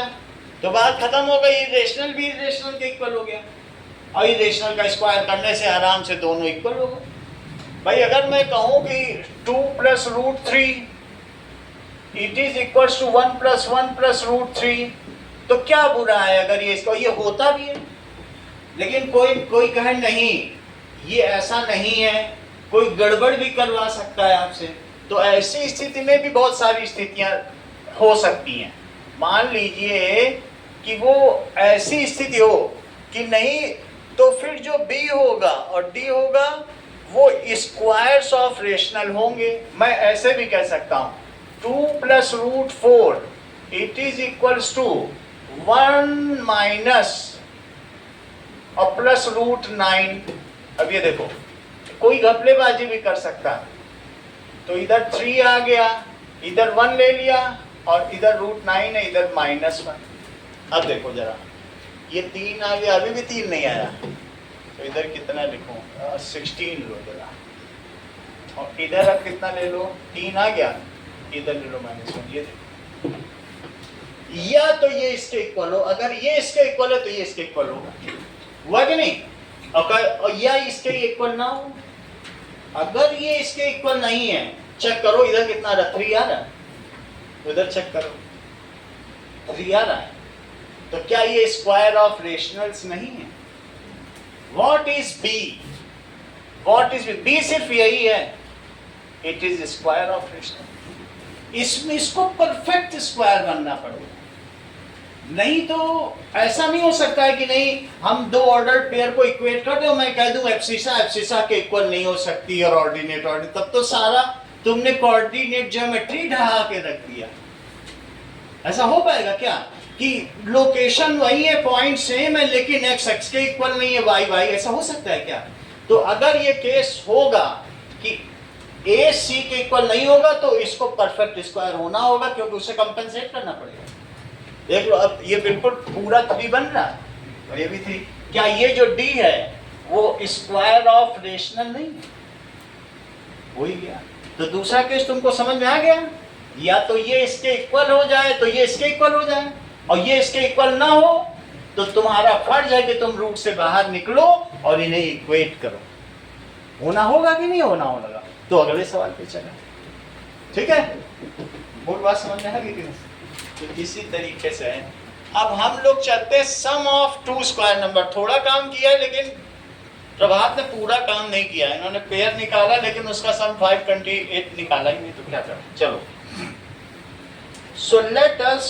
तो बात खत्म हो गई, रेशनल भी रेशनल के इक्वल हो गया, और ये रेशनल का स्क्वायर करने से आराम से दोनों इक्वल हो गए। भाई अगर मैं कहूँ कि 2 plus root 3 it is equals to 1 plus 1 plus root 3, तो क्या बुरा है अगर ये इसको, ये होता भी है, लेकिन कोई कहे नहीं ये ऐसा नहीं है, कोई गड़बड़ भी करवा सकता है आपसे, तो ऐसी स्थिति में भी बहुत सारी स्थितियां हो सकती हैं। मान लीजिए कि वो ऐसी स्थिति हो कि नहीं, तो फिर जो b होगा और d होगा वो स्क्वायर्स ऑफ रेशनल होंगे। मैं ऐसे भी कह सकता हूँ 2 plus root 4 it is equals to 1 minus और प्लस रूट 9। अब ये देखो, कोई घपलेबाजी भी कर सकता है, तो इधर 3 आ गया, इधर 1 ले लिया, और इधर रूट 9 है, इधर -1। अब देखो जरा, ये 3 आ गया, अभी भी 3 नहीं आया, तो इधर कितना लिखूं, 16 लो जरा, और इधर अब कितना ले लो, 3 आ गया, इधर ले लो -1। ये देखो, या तो ये इसके इक्वल हो, अगर ये इसके इक्वल है तो ये इसके इक्वल होगा, हुआ कि नहीं? और या इसके इक्वल ना हो, अगर ये इसके इक्वल नहीं है, चेक करो इधर कितना आ रहा, 3 आ रहा है, उधर चेक करो 3 आ रहा है, तो क्या ये स्क्वायर ऑफ रेशनल्स नहीं है? What is b? What is b? सिर्फ यही है, it is square of rational. इसमें इसको परफेक्ट स्क्वायर बनना पड़ेगा, नहीं तो ऐसा नहीं हो सकता है कि नहीं हम दो ऑर्डर पेयर को इक्वेट कर दो, मैं कह दूं एब्सिसा के इक्वल नहीं हो सकती और ऑर्डिनेट, तब तो सारा तुमने कोऑर्डिनेट ज्योमेट्री ढहा के रख दिया। ऐसा हो पाएगा क्या कि लोकेशन वही है, पॉइंट सेम है, लेकिन एक्स एक्स के इक्वल नहीं है, वाई वाई, ऐसा हो सकता है क्या? तो अगर ये केस होगा कि ए सी के इक्वल नहीं होगा तो इसको परफेक्ट स्क्वायर होना होगा, क्योंकि उसे कंपेंसेट करना पड़ेगा। देख लो, अब ये बिल्कुल पूरा 3 बन रहा है और ये भी 3। क्या ये जो d है वो स्क्वायर ऑफ रेशनल नहीं है? हो ही गया। तो दूसरा केस तुमको समझ में आ गया, या तो ये इसके इक्वल हो जाए तो ये इसके इक्वल हो जाए, और ये इसके इक्वल ना हो तो तुम्हारा फर्ज है कि तुम रूट से बाहर निकलो और इन्हें इक्वेट करो। होना होगा कि नहीं होना होगा? तो अगले सवाल पे चले। ठीक है, मूल बात समझ में आ गई कि नहीं? तो इसी तरीके से अब हम लोग चलते हैं सम ऑफ टू स्क्वायर नंबर। थोड़ा काम किया है लेकिन प्रभात ने पूरा काम नहीं किया। इन्होंने पेयर निकाला लेकिन उसका सम 528 निकाला ही नहीं, तो क्या करें। चलो, so let us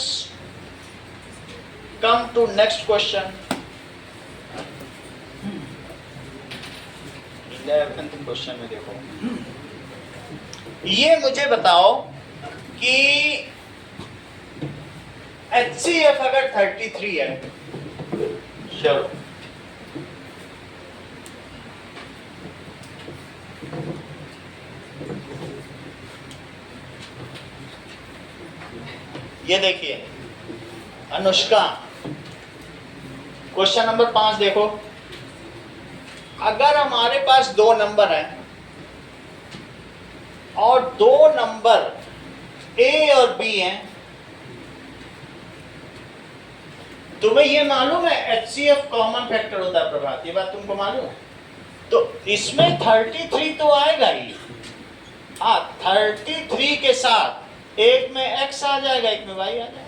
come to next question. 11th question में देखो, ये मुझे बताओ कि HCF अगर 33 है, चलो ये देखिए अनुष्का, क्वेश्चन नंबर 5 देखो। अगर हमारे पास दो नंबर हैं और दो नंबर A और B हैं, तुम्हें ये मालूम है HCF कॉमन फैक्टर होता है प्रभात, ये बात तुमको मालूम है? तो इसमें 33 तो आएगा ही। हाँ, 33 के साथ एक में x आ जाएगा, एक में y आ जाएगा।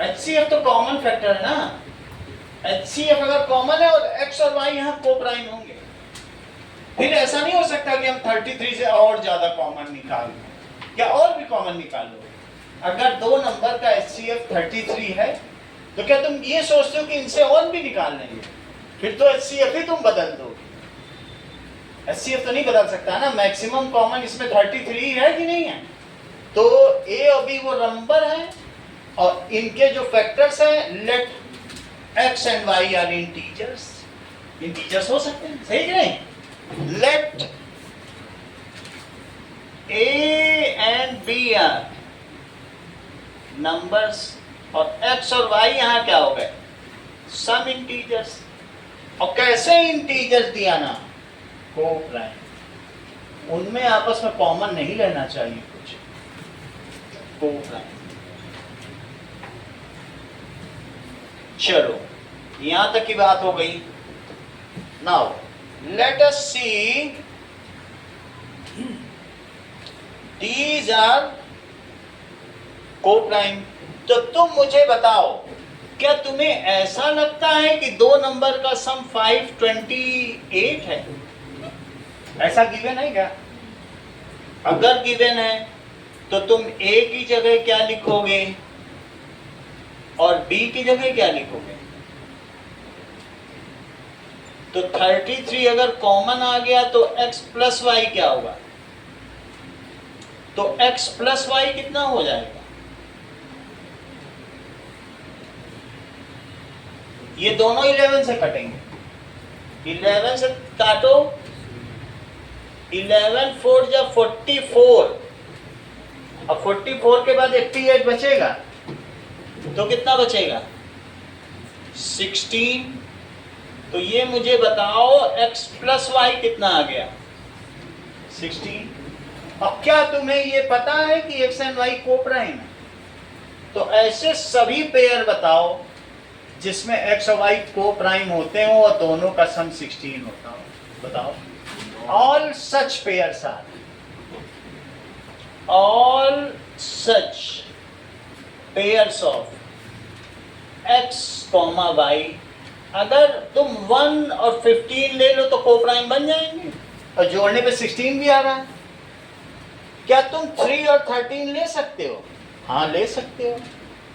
HCF तो कॉमन फैक्टर है ना। HCF अगर कॉमन है और x और y यहाँ को प्राइम होंगे, फिर ऐसा नहीं हो सकता कि हम 33 से और ज्यादा कॉमन निकाल लें या और भी कॉमन निकाल लो। अगर दो नंबर का HCF 33 है तो क्या तुम ये सोचते हो कि इनसे और भी निकाल लेंगे? फिर तो HCF ही तुम बदल दो। HCF तो नहीं बदल सकता ना। मैक्सिमम कॉमन इसमें 33 है कि नहीं है? तो A और B वो नंबर है और इनके जो फैक्टर्स हैं, let x and y are integers. Integers हो सकते हैं, सही कि नहीं? Let A and B are numbers और x और y यहाँ क्या हो गए? Some integers. और कैसे इंटीजर्स दिया ना? को प्राइम। उनमें आपस में कॉमन नहीं लेना चाहिए कुछ। को प्राइम। चलो, यहां तक की बात हो गई। Now let us see these are coprime. तो तुम मुझे बताओ, क्या तुम्हें ऐसा लगता है कि दो नंबर का सम 528 है? ऐसा गिवन है क्या? अगर गिवन है तो तुम A की जगह क्या लिखोगे और B की जगह क्या लिखोगे? तो 33 अगर कॉमन आ गया तो x प्लस वाई क्या होगा? तो x प्लस वाई कितना हो जाएगा? ये दोनों 11 से कटेंगे। 11 से काटो, 11 4 जा 44, अब 44 के बाद 88 बचेगा, तो कितना बचेगा? 16। तो ये मुझे बताओ x प्लस वाई कितना आ गया? 16। अब क्या तुम्हें ये पता है कि x एंड y को प्राइम है? तो ऐसे सभी पेयर बताओ जिसमें x और y को प्राइम होते हो और दोनों का सम 16 होता हो। बताओ। All such pairs are, all such pairs of x, y, अगर तुम 1 और 15 ले लो तो को प्राइम बन जाएंगे और जोड़ने पे 16 भी आ रहा है। क्या तुम 3 और 13 ले सकते हो? हाँ, ले सकते हो,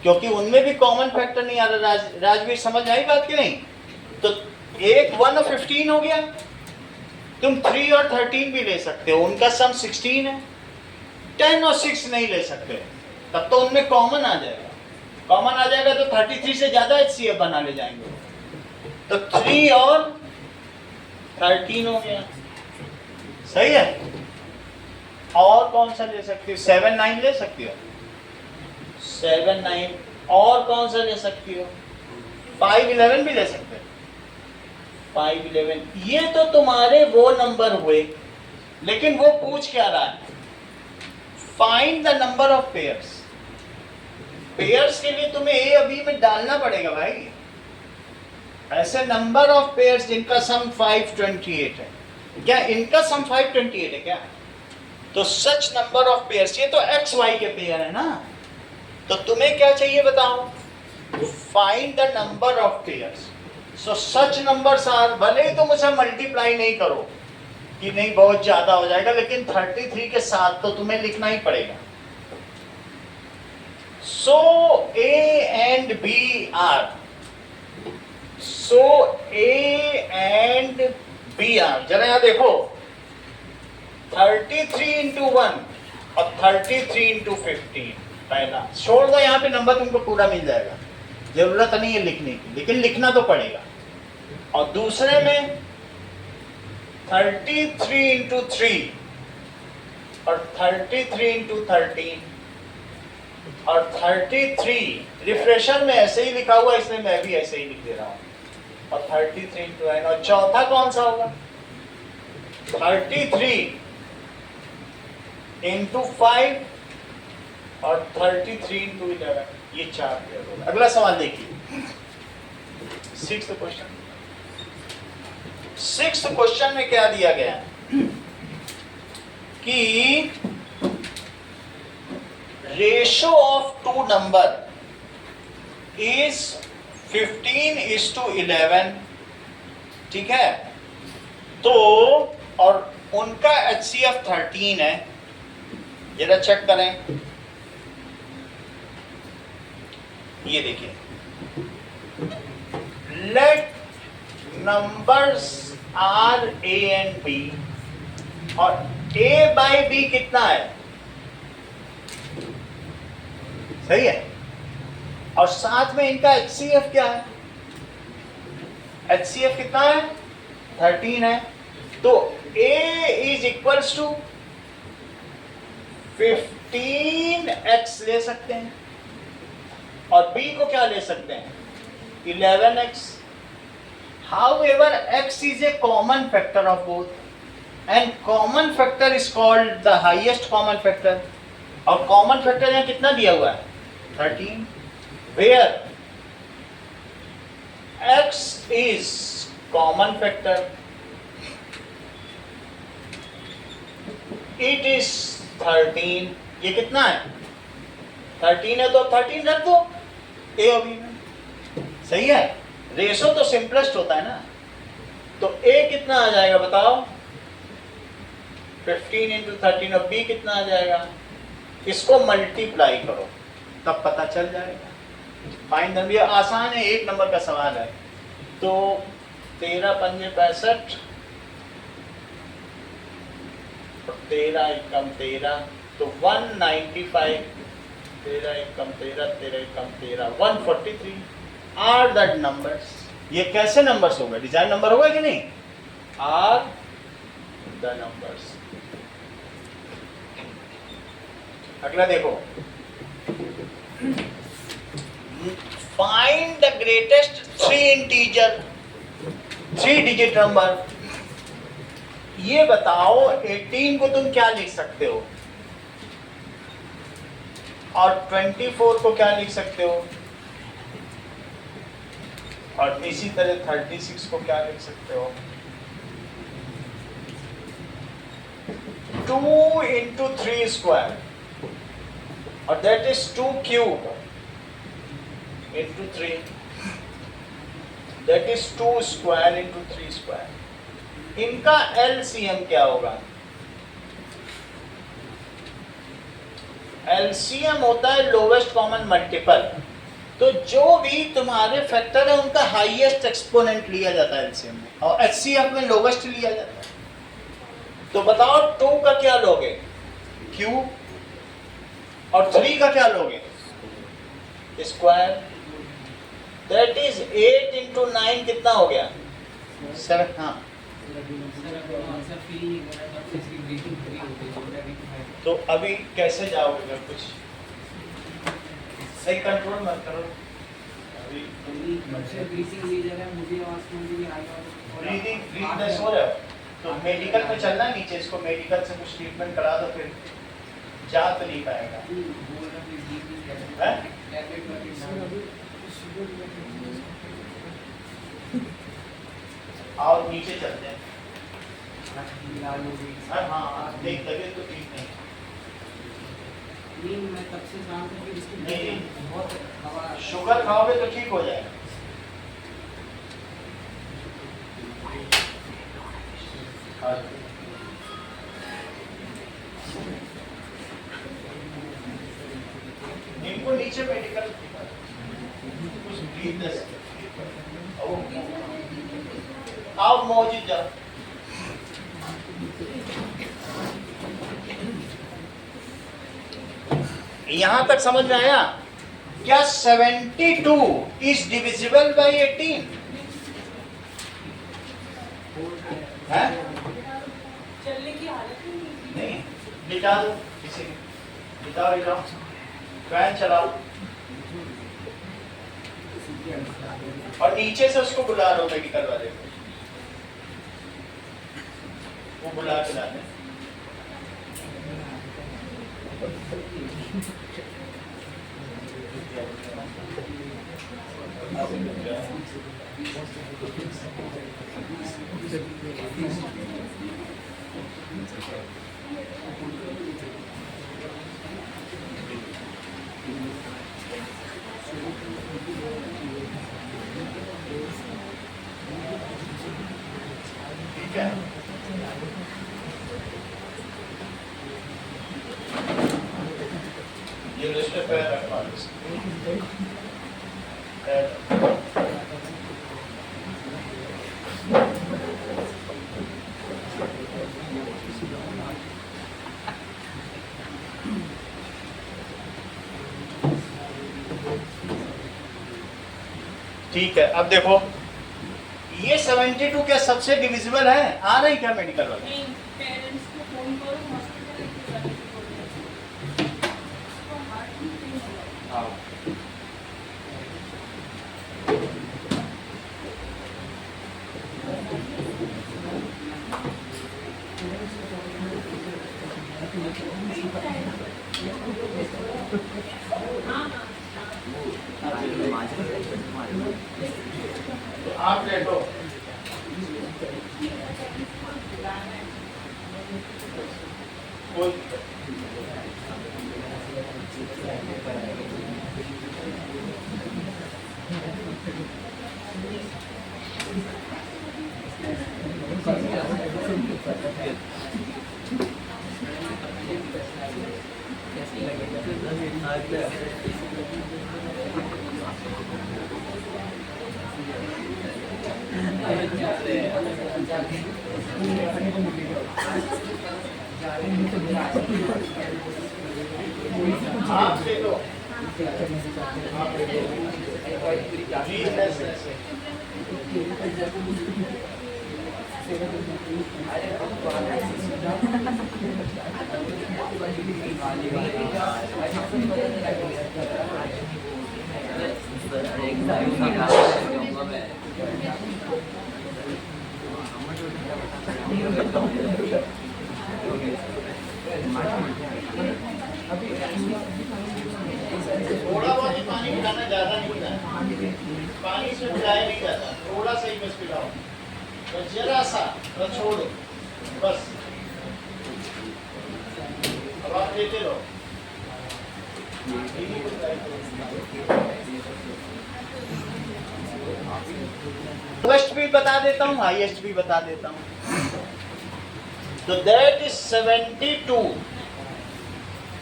क्योंकि उनमें भी कॉमन फैक्टर नहीं आ रहा। राजवीर समझ आई बात कि नहीं? तो एक 1 और 15 हो गया, तुम 3 और 13 भी ले सकते हो, उनका सम 16 है। 10 और 6 नहीं ले सकते, तब तो उनमें कॉमन आ जाएगा। कॉमन आ जाएगा तो 33 से ज्यादा HCF बना ले जाएंगे। तो 3 और 13 हो गया, सही है। और कौन सा ले सकती हो? 7 9 ले सकती हो, 7 9। और कौन सा ले सकती हो? 5 11 भी ले सकते हो, 5 11। ये तो तुम्हारे वो नंबर हुए, लेकिन वो पूछ क्या रहा है? Find the number of pairs. Pairs के लिए तुम्हें ए अभी में डालना पड़ेगा भाई। ऐसे नंबर ऑफ पेयर्स जिनका सम 528 है, क्या इनका सम 528 है क्या? तो सच नंबर ऑफ पेयर्स, ये तो एक्स वाई के पेयर है ना, तो तुम्हें क्या चाहिए बताओ? Find the number of pairs. So such numbers are, भले ही तुम उसे मल्टीप्लाई नहीं करो कि नहीं बहुत ज्यादा हो जाएगा, लेकिन 33 के साथ तो तुम्हें लिखना ही पड़ेगा। So A and B are, so A and B are, जरा यहां देखो 33 इंटू 1 और 33 इंटू 15, पहला छोड़ दो, यहाँ पे नंबर तुमको पूरा मिल जाएगा, जरूरत नहीं है लिखने की, लेकिन लिखना तो पड़ेगा। और दूसरे में 33 इंटू 3 और 33 इंटू 13 और 33 रिफ्रेशर में ऐसे ही लिखा हुआ, इसलिए मैं भी ऐसे ही लिख दे रहा हूं, और 33 इंटू n, और चौथा कौन सा होगा? 33 इंटू 5 और 33 इंटू 11, ये 4 पेयर होगा। अगला सवाल देखिए, सिक्स्थ क्वेश्चन। सिक्स्थ क्वेश्चन में क्या दिया गया है कि ratio of two number is 15:11, ठीक है? तो और उनका HCF 13 है, जरा चेक करें, ये देखिए, let numbers are a and b, और a बाई बी कितना है? सही है, और साथ में इनका HCF क्या है? HCF कितना है? 13 है, तो a is equals to 15x ले सकते हैं, और b को क्या ले सकते हैं? 11x। However, x is a common factor of both, and common factor is called the highest common factor, और common factor यहाँ कितना दिया हुआ है? 13, where x is common factor, it is 13, ये कितना है? 13 है, तो 13 रख दो a और b में, सही है? रेशो तो सिंपलेस्ट होता है ना, तो a कितना आ जाएगा बताओ? 15 इंटू 13, और b कितना आ जाएगा? इसको मल्टीप्लाई करो तब पता चल जाएगा। फाइंड द, ये आसान है, एक नंबर का सवाल है। तो 13 पंजे 65, 13 एकम 13, तो 195, 13 एकम 13, 13 एकम 13, 143 आर दैट नंबर्स। ये कैसे नंबर्स होगा? डिजाइन नंबर होगा कि नहीं? Are the numbers. अगला देखो, find the greatest 3 digit number. ये बताओ 18 को तुम क्या लिख सकते हो, और 24 को क्या लिख सकते हो, और इसी तरह 36 को क्या लिख सकते हो? 2 इंटू 3 स्क्वायर, और that is 2 cube into 3, that is 2 square into 3 square. इनका LCM क्या होगा? LCM होता है लोवेस्ट कॉमन मल्टीपल, तो जो भी तुम्हारे फैक्टर है उनका हाईएस्ट एक्सपोनेंट लिया जाता है LCM में, और HCF में लोवेस्ट लिया जाता है। तो बताओ 2 का क्या लोगे? क्यूब, और 3 का क्या लोगे? स्क्वायर, दैट इज 8 इंटू 9 कितना हो गया सर? हाँ, तो अभी कैसे जाओगे? अगर कुछ सही कंट्रोल मत करो, ब्रीदिंग सो रहे हो तो मेडिकल में चलना है नीचे, इसको मेडिकल से कुछ ट्रीटमेंट करा दो, फिर जा तो नहीं पाएगा। टैबलेट वैबलेट और नीचे चलते हैं। डालो। हाँ देख तबीयत तो ठीक नहीं। नींद में तब से शाम तक बिस्किट नहीं। बहुत हवा शुगर खाओगे तो ठीक हो जाएगा। इनको नीचे मेडिकल आप मौजूद जाओ। यहां तक समझ में आया क्या? 72 इज डिविजिबल बाई 18 है? चलने की हालत ही नहीं। नहीं, लिटा दो किसी को, लिटाओ फैन चलाओ और नीचे से उसको बुला रहा हूँ मेडिकल वाले को, वो बुला के लाते हैं। ठीक है, ये लिस्ट पे पैर रखवा दो। ठीक है, अब देखो ये 72 क्या सबसे डिविजिबल है? आ रही क्या मेडिकल वाले? नहीं, पेरेंट्स को फोन करो, हॉस्पिटल लेके जाने की बोलो। उसको हार्ट में पेन हो रहा है। तो आप लेटो। कोई आप लेटो। आप लेटो। जी, ऐसे। थोड़ा बहुत ही पानी पिलाना, ज्यादा नहीं पिलाना। पानी से पिलाया नहीं जाता, थोड़ा सा ही बस पिलाओ, बस जरा सा, बस छोड़ो बस। अब आप लेते रहो। लोएस्ट भी बता देता हूँ, हाईएस्ट भी बता देता हूँ। तो दैट इज 72,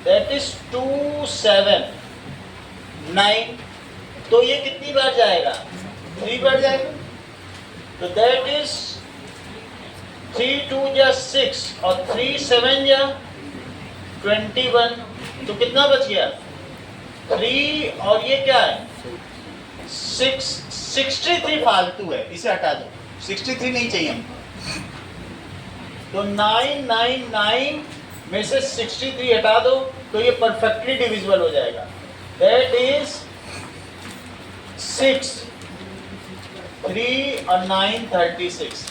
दैट इज 279। तो ये कितनी बार जाएगा? 3 बार जाएगा। तो दैट इज 3 2 या 6 और 3 7 या 21। तो कितना बच गया? 3 और ये क्या है? 63 फालतू है, इसे हटा दो। 63 नहीं चाहिए हमको। तो 999 में से 63 हटा दो तो ये परफेक्टली डिविजिबल हो जाएगा। दैट इज 6 3 और 9 36।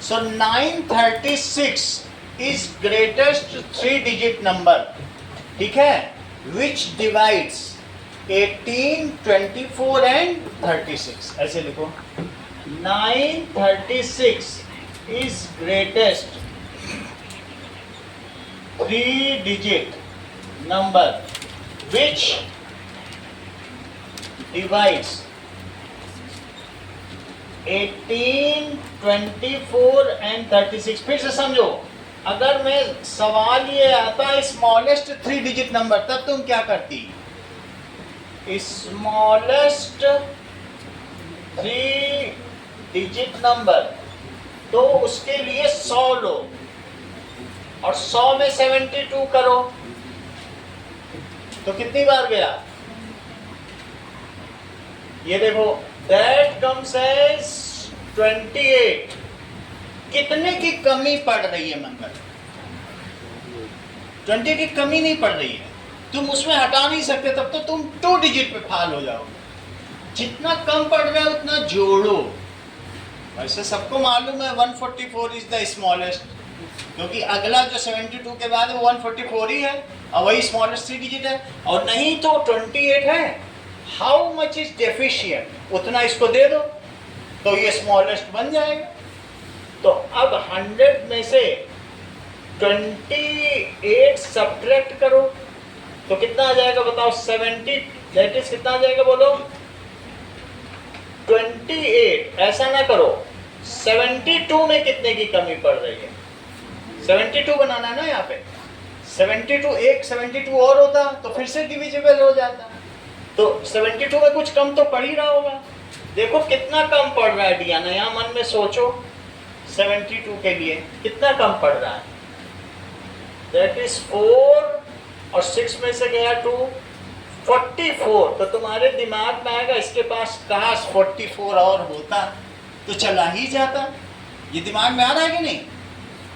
सो 936 इज ग्रेटेस्ट 3 डिजिट नंबर, ठीक है, विच डिवाइड्स 18, 24 एंड 36 ऐसे लिखो। 936 is greatest 3-digit number which divides 18, 24 and 36। फिर से समझो, अगर मैं सवाल ये आता स्मॉलेस्ट 3-digit नंबर, तब तुम क्या करती? स्मॉलेस्ट 3-digit नंबर, तो उसके लिए 100 लो और 100 में 72 करो, तो कितनी बार गया? ये देखो, दैट कम्स एज 28। कितने की कमी पड़ रही है मंगल? 20 की कमी नहीं पड़ रही है, तुम उसमें हटा नहीं सकते, तब तो तुम 2-digit पे फाल हो जाओगे। जितना कम पड़ रहा है उतना जोड़ो। वैसे सबको मालूम है 144 इज द स्मॉलेस्ट, क्योंकि अगला जो 72 के बाद है वो 144 ही है और वही स्मॉलेस्ट 3-digit है, और नहीं तो 28 है। हाउ मच इज डेफिशिएंट, उतना इसको दे दो तो ये स्मॉलेस्ट बन जाएगा। तो अब 100 में से 28 सब्ट्रैक्ट करो तो कितना आ जाएगा बताओ? 70, दैट इज कितना आ जाएगा बोलो? 28। ऐसा ना करो, 72 में कितने की कमी पड़ रही है? 72 बनाना है ना यहाँ पे। 72 एक 72 और होता तो फिर से डिविजिबल हो जाता, तो 72 में कुछ कम तो पड़ ही रहा होगा। देखो कितना कम पड़ रहा है डियाना, यहाँ मन में सोचो 72 के लिए कितना कम पड़ रहा है? दैट इज 4 और 6 में से गया 2, 44। तो तुम्हारे दिमाग में आएगा इसके पास काश 44 और होता तो चला ही जाता। ये दिमाग में आ रहा है कि नहीं?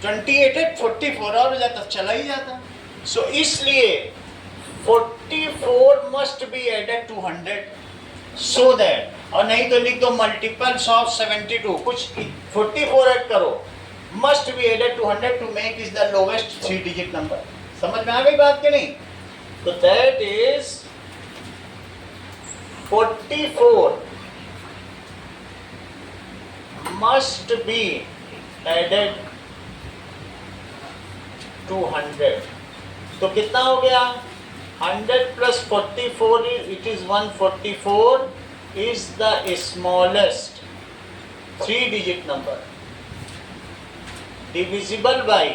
28 है, 44 और हो जाता, चला ही जाता। सो इसलिए 44 must be added to 100 so that, और नहीं तो लिख दो मल्टीपल्स ऑफ 72, कुछ 44 ऐड करो, must be added to 100 to make is the lowest 3-digit number. समझ में आ गई बात कि नहीं? तो that is 44 must be added to 100। तो कितना हो गया? 100 plus 44 it is 144 is the smallest 3-digit number divisible by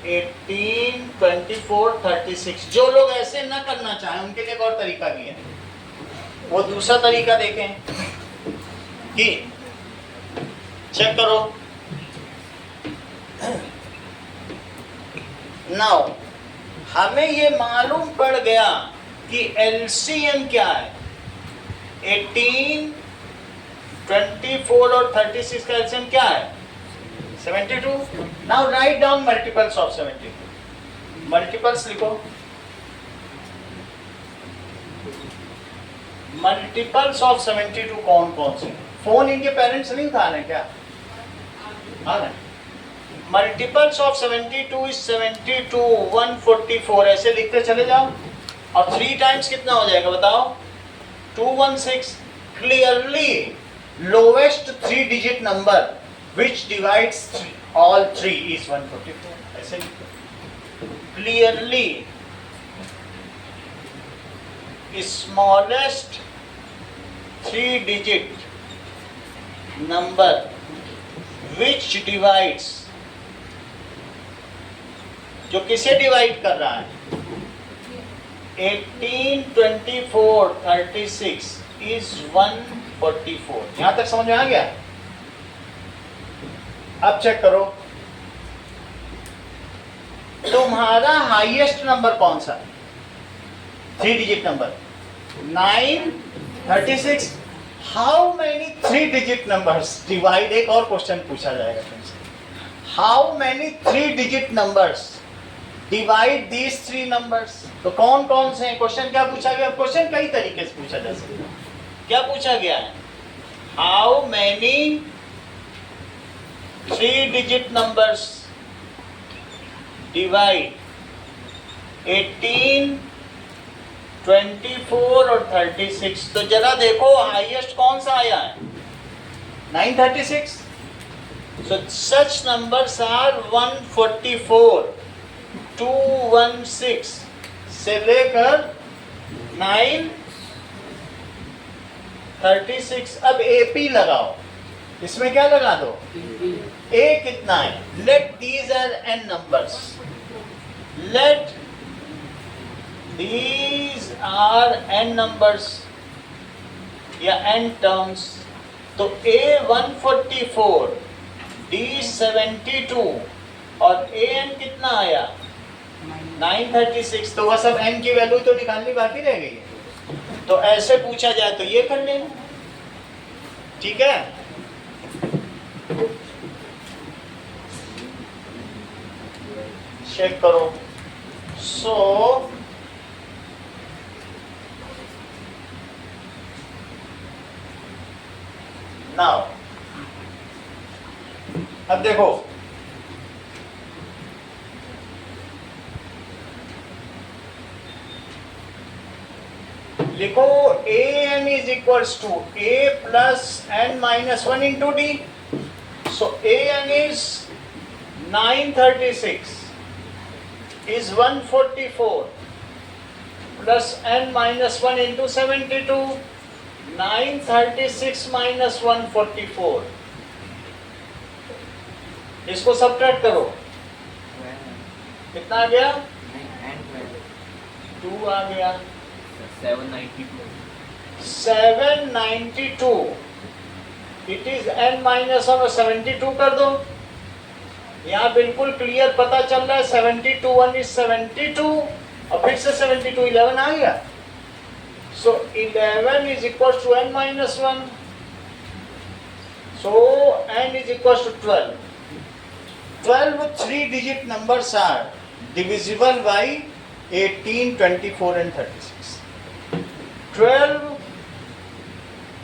18, 24, 36। जो लोग ऐसे ना करना चाहें उनके लिए एक और तरीका भी है, वो दूसरा तरीका देखें कि चेक करो। नाउ हमें ये मालूम पड़ गया कि एलसीएम क्या है। 18, 24 और 36 का एलसीएम क्या है? 72। Now write down multiples of 72। Multiples लिखो। मल्टीपल्स ऑफ 72 कौन कौन से? फोन इनके पेरेंट्स नहीं उठा रहे क्या? आ रहे। मल्टीपल्स ऑफ 72 इज 72, 144, ऐसे लिखते चले जाओ, और 3 टाइम्स कितना हो जाएगा बताओ? 216। Clearly lowest 3-digit number which divides all 3 is 144, ऐसे लिखो। Clearly smallest 3-digit number which divides, जो किसे डिवाइड कर रहा है? 18, 24, 36 is 144। यहां तक समझ में आ गया? अब चेक करो तुम्हारा हाईएस्ट नंबर कौन सा? 3-digit number 9, 36। How many 3-digit numbers divide, एक और क्वेश्चन पूछा जाएगा तुमसे, how many 3-digit numbers divide these 3 numbers? तो कौन कौन से हैं? क्वेश्चन क्या पूछा गया? क्वेश्चन कई तरीके से पूछा जा सकता है। क्या पूछा गया है? How many 3-digit numbers divide 18, 24 और 36। तो जरा देखो हाईएस्ट कौन सा आया है? 936। सो सच नंबर्स आर 144, 216 से लेकर 936। अब एपी लगाओ, इसमें क्या लगा दो? ए कितना है? Let these are n numbers, let these are n numbers या एन टर्म्स। तो ए 144, डी 72 और ए एन कितना आया? 936। तो वह सब एन की वैल्यू तो निकालनी बाकी रह गई है। तो ऐसे पूछा जाए तो ये कर लेना, ठीक है। चेक करो। सो नाउ अब देखो, लिखो A N is equals to A plus N minus 1 into D. So A N is 936 is 144 plus n minus 1 into 72, 936 minus 144। इसको सब्ट्रैक्ट करो, कितना आ गया? 2 आ गया। 792। इट इज n माइनस 1 और 72 कर दो। यहाँ बिल्कुल क्लियर पता चल रहा है 72 1 is 72 और फिर से 72 11 आ गया। सो 11 is equals to n minus 1, so n is equals to 12। 12 3-digit numbers are divisible by 18, 24 and 36। 12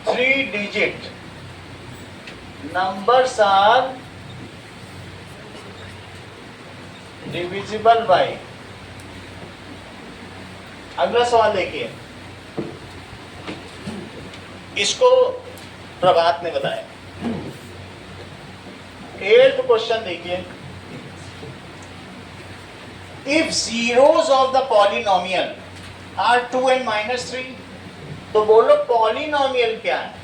3-digit numbers are divisible by. अगला सवाल देखिए, इसको प्रभात ने बताया। 8th क्वेश्चन देखिए, if zeros of the polynomial are 2n minus 3, तो बोलो polynomial क्या है?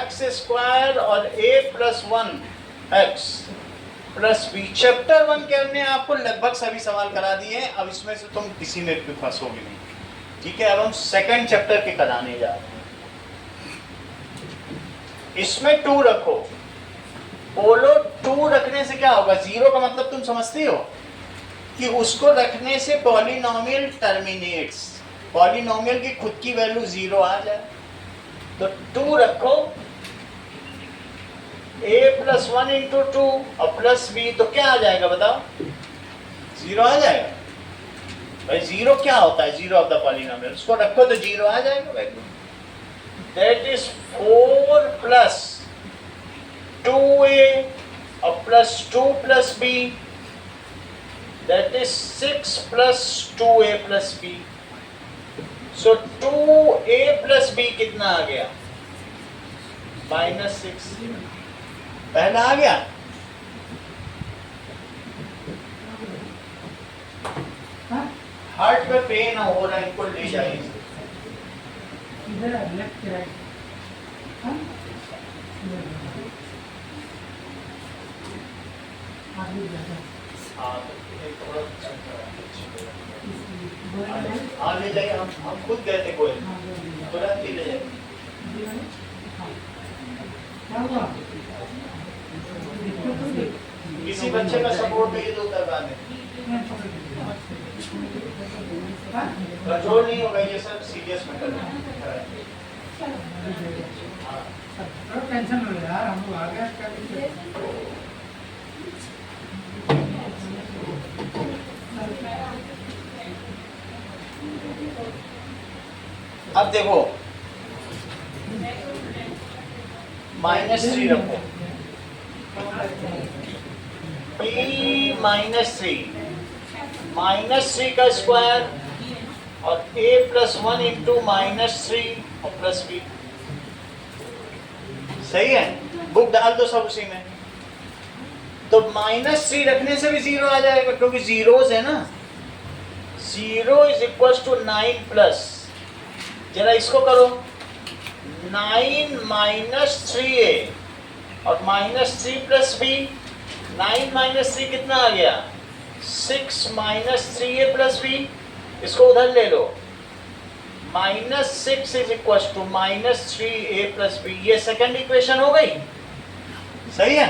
x स्क्वायर और a plus 1x plus b. Chapter 1 के हमने आपको लगभग सभी सवाल करा दिए हैं, अब इसमें से तुम किसी में भी फंसोगे नहीं, ठीक है। अब हम सेकंड चैप्टर के कराने जा रहे हैं। इसमें 2 रखो, बोलो 2 रखने से क्या होगा? 0 का मतलब तुम समझती हो कि उसको रखने से पॉलिनोमियल टर्मिनेट्स, पॉलिनोमियल की खुद की वैल्यू 0 आ जाए। तो 2 रखो, a प्लस 1 इंटू 2 और प्लस b, तो क्या आ जाएगा बताओ? 0 आ जाएगा। भाई 0 क्या होता है? 0 ऑफ द पॉलिनोमियल, उसको रखो तो 0 आ जाएगा value. That is 4 plus 2a और plus 2 plus b, that is 6 plus 2a plus b। So 2a plus b कितना आ गया? -6। पहला आ गया। हार्ट में पेन हो रहा है, इनको ले जाइए। इधर लेफ्ट राइट। हाँ ले जाइए, हम खुद गए थे कोई, तुरंत ही ले जाइए। किसी बच्चे का सपोर्ट नहीं तो करवा दें, कंट्रोल नहीं होगा, ये सब सीरियस मैटर है। टेंशन लो यार, हम लोग आ गए। अब देखो -3 रखो, p -3 -3 का स्क्वायर और a प्लस 1 इंटू -3 और प्लस b। सही है, बुक डाल दो सब उसी में। तो -3 रखने से भी 0 आ जाएगा क्योंकि जीरोस है ना। 0 इज इक्वल टू 9 प्लस, जरा इसको करो, 9 माइनस 3a और -3 प्लस b। 9 माइनस 3 कितना आ गया, 6 माइनस 3a प्लस b। इसको उधर ले लो, -6 is equal to -3a plus b। ये सेकंड इक्वेशन हो गई। सही है,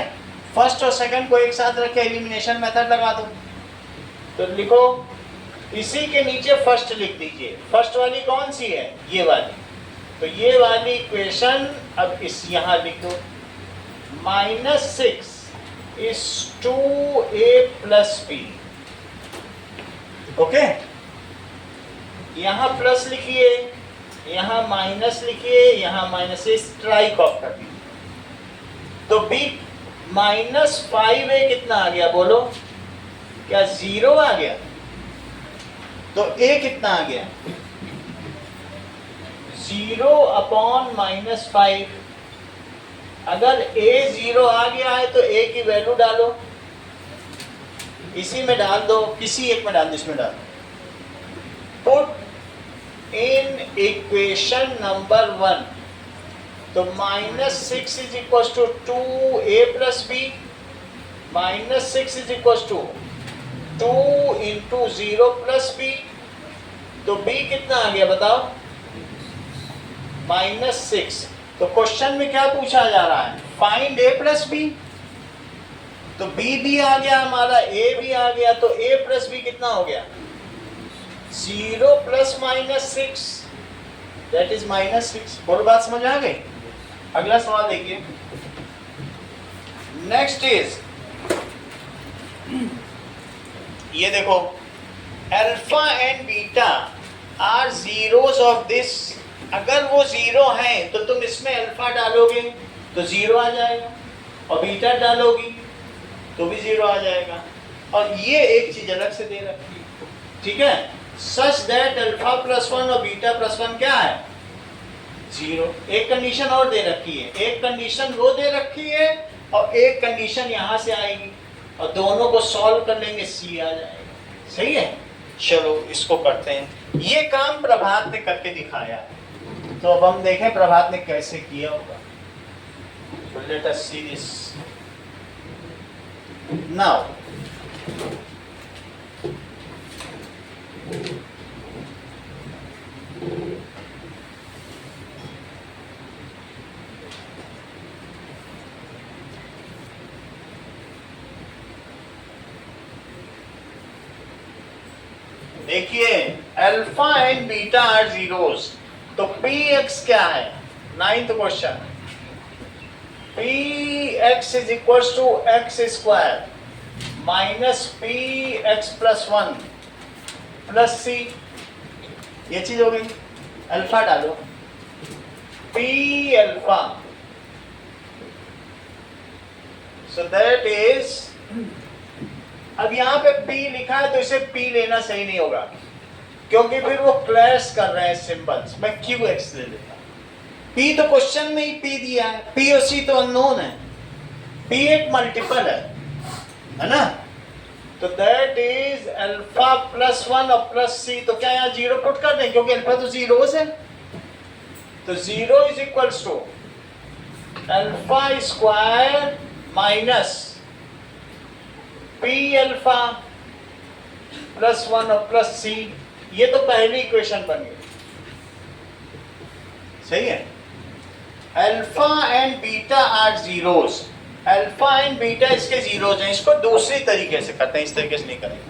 फर्स्ट और सेकंड को एक साथ रख के एलिमिनेशन मेथड लगा दो। तो लिखो, इसी के नीचे फर्स्ट लिख दीजिए। फर्स्ट वाली कौन सी है, ये वाली। तो ये वाली इक्वेशन अब इस यहाँ लिख दो, -6 is 2a plus b। Okay, यहाँ प्लस लिखिए, यहाँ माइनस लिखिए, यहाँ माइनस से स्ट्राइक ऑफ कर दीजिए। तो b -5a कितना आ गया बोलो, क्या 0 आ गया? तो a कितना आ गया, 0 अपॉन -5। अगर a 0 आ गया है तो a की वैल्यू डालो, इसी में डाल दो, किसी एक में डाल दो, इसमें डाल दो। Put in equation number 1। तो -6 is equal to 2a plus b। -6 is equal to 2 into 0 plus b। तो b कितना आ गया बताओ, -6। तो क्वेश्चन में क्या पूछा जा रहा है, फाइंड a प्लस b। तो b भी आ गया हमारा, a भी आ गया, तो a प्लस b कितना हो गया, 0 प्लस -6, दैट इज -6। बोलो, बात समझ आ गई? अगला सवाल देखिए। नेक्स्ट इज, ये देखो, alpha and beta are zeros of this. अगर वो 0 है तो तुम इसमें अल्फा डालोगे तो 0 आ जाएगा, और बीटा डालोगी तो भी 0 आ जाएगा। और ये एक चीज अलग से दे रखी है, ठीक है, सच दैट अल्फा प्लस 1 और बीटा प्लस 1 क्या है, 0। एक कंडीशन और दे रखी है, एक कंडीशन वो दे रखी है और एक कंडीशन यहाँ से आएगी, और दोनों को सॉल्व कर लेंगे, C आ जाएगा। सही है, चलो इसको करते हैं। ये काम प्रभात ने करके दिखाया है, तो अब हम देखें प्रभात ने कैसे किया होगा। So let us see this now। देखिए, alpha and beta are zeros, तो px क्या है, 9th question, px is equal to x square minus px plus 1 plus c। ये चीज हो गई, अल्फा डालो, p alpha, so that is, अब यहाँ पे p लिखा है तो इसे p लेना सही नहीं होगा, क्योंकि फिर वो क्लैश कर रहे हैं सिंबल्स। मैं qx ले लेता हूं। p तो क्वेश्चन में ही p दिया है, p और c तो अननोन है, p एक मल्टीपल है ना। तो दैट इज अल्फा प्लस 1 और प्लस c। तो क्या यहाँ 0 पुट कर दें, क्योंकि अल्फा तो 0 है। तो 0 is equal to alpha square minus p alpha plus 1 और प्लस c। ये तो पहली इक्वेशन बन गई। सही है, alpha and beta are zeros. Alpha and beta इसके जीरोस हैं। इसको दूसरी तरीके से करते हैं, इस तरीके से नहीं करेंगे।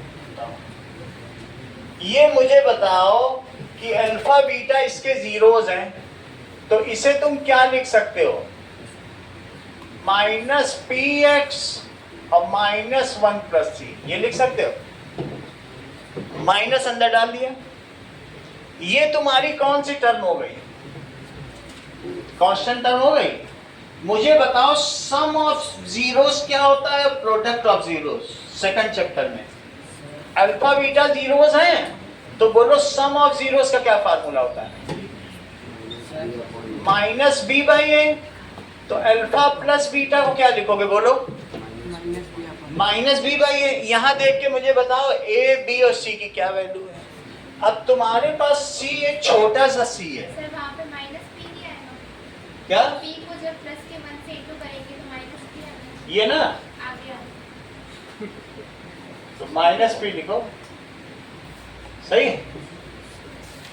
ये मुझे बताओ कि अल्फा बीटा इसके जीरोस हैं, तो इसे तुम क्या लिख सकते हो, माइनस पी एक्स और -1 प्लस c, ये लिख सकते हो। माइनस अंदर डाल दिया, ये तुम्हारी कौन सी टर्म हो गई, कांस्टेंट टर्म हो गई। मुझे बताओ सम ऑफ जीरोस क्या होता है, product of zeros, second chapter में। अल्फा बीटा जीरोस हैं, तो बोलो सम ऑफ जीरोस का क्या फार्मूला होता है? माइनस बी बाई ए। तो अल्फा प्लस बीटा को क्या लिखोगे बोलो? माइनस बी बाई ए। यहां देख के मुझे बताओ ए बी और सी की क्या वैल्यू है। अब तुम्हारे पास सी एक छोटा सा सी है, सर वहाँ पे माइनस पी नहीं आएगा? क्या पी को जब प्लस के 1 से इनटू करेंगे तो माइनस पी आएगा। ये ना, आ गया। तो माइनस पी लिखो, सही।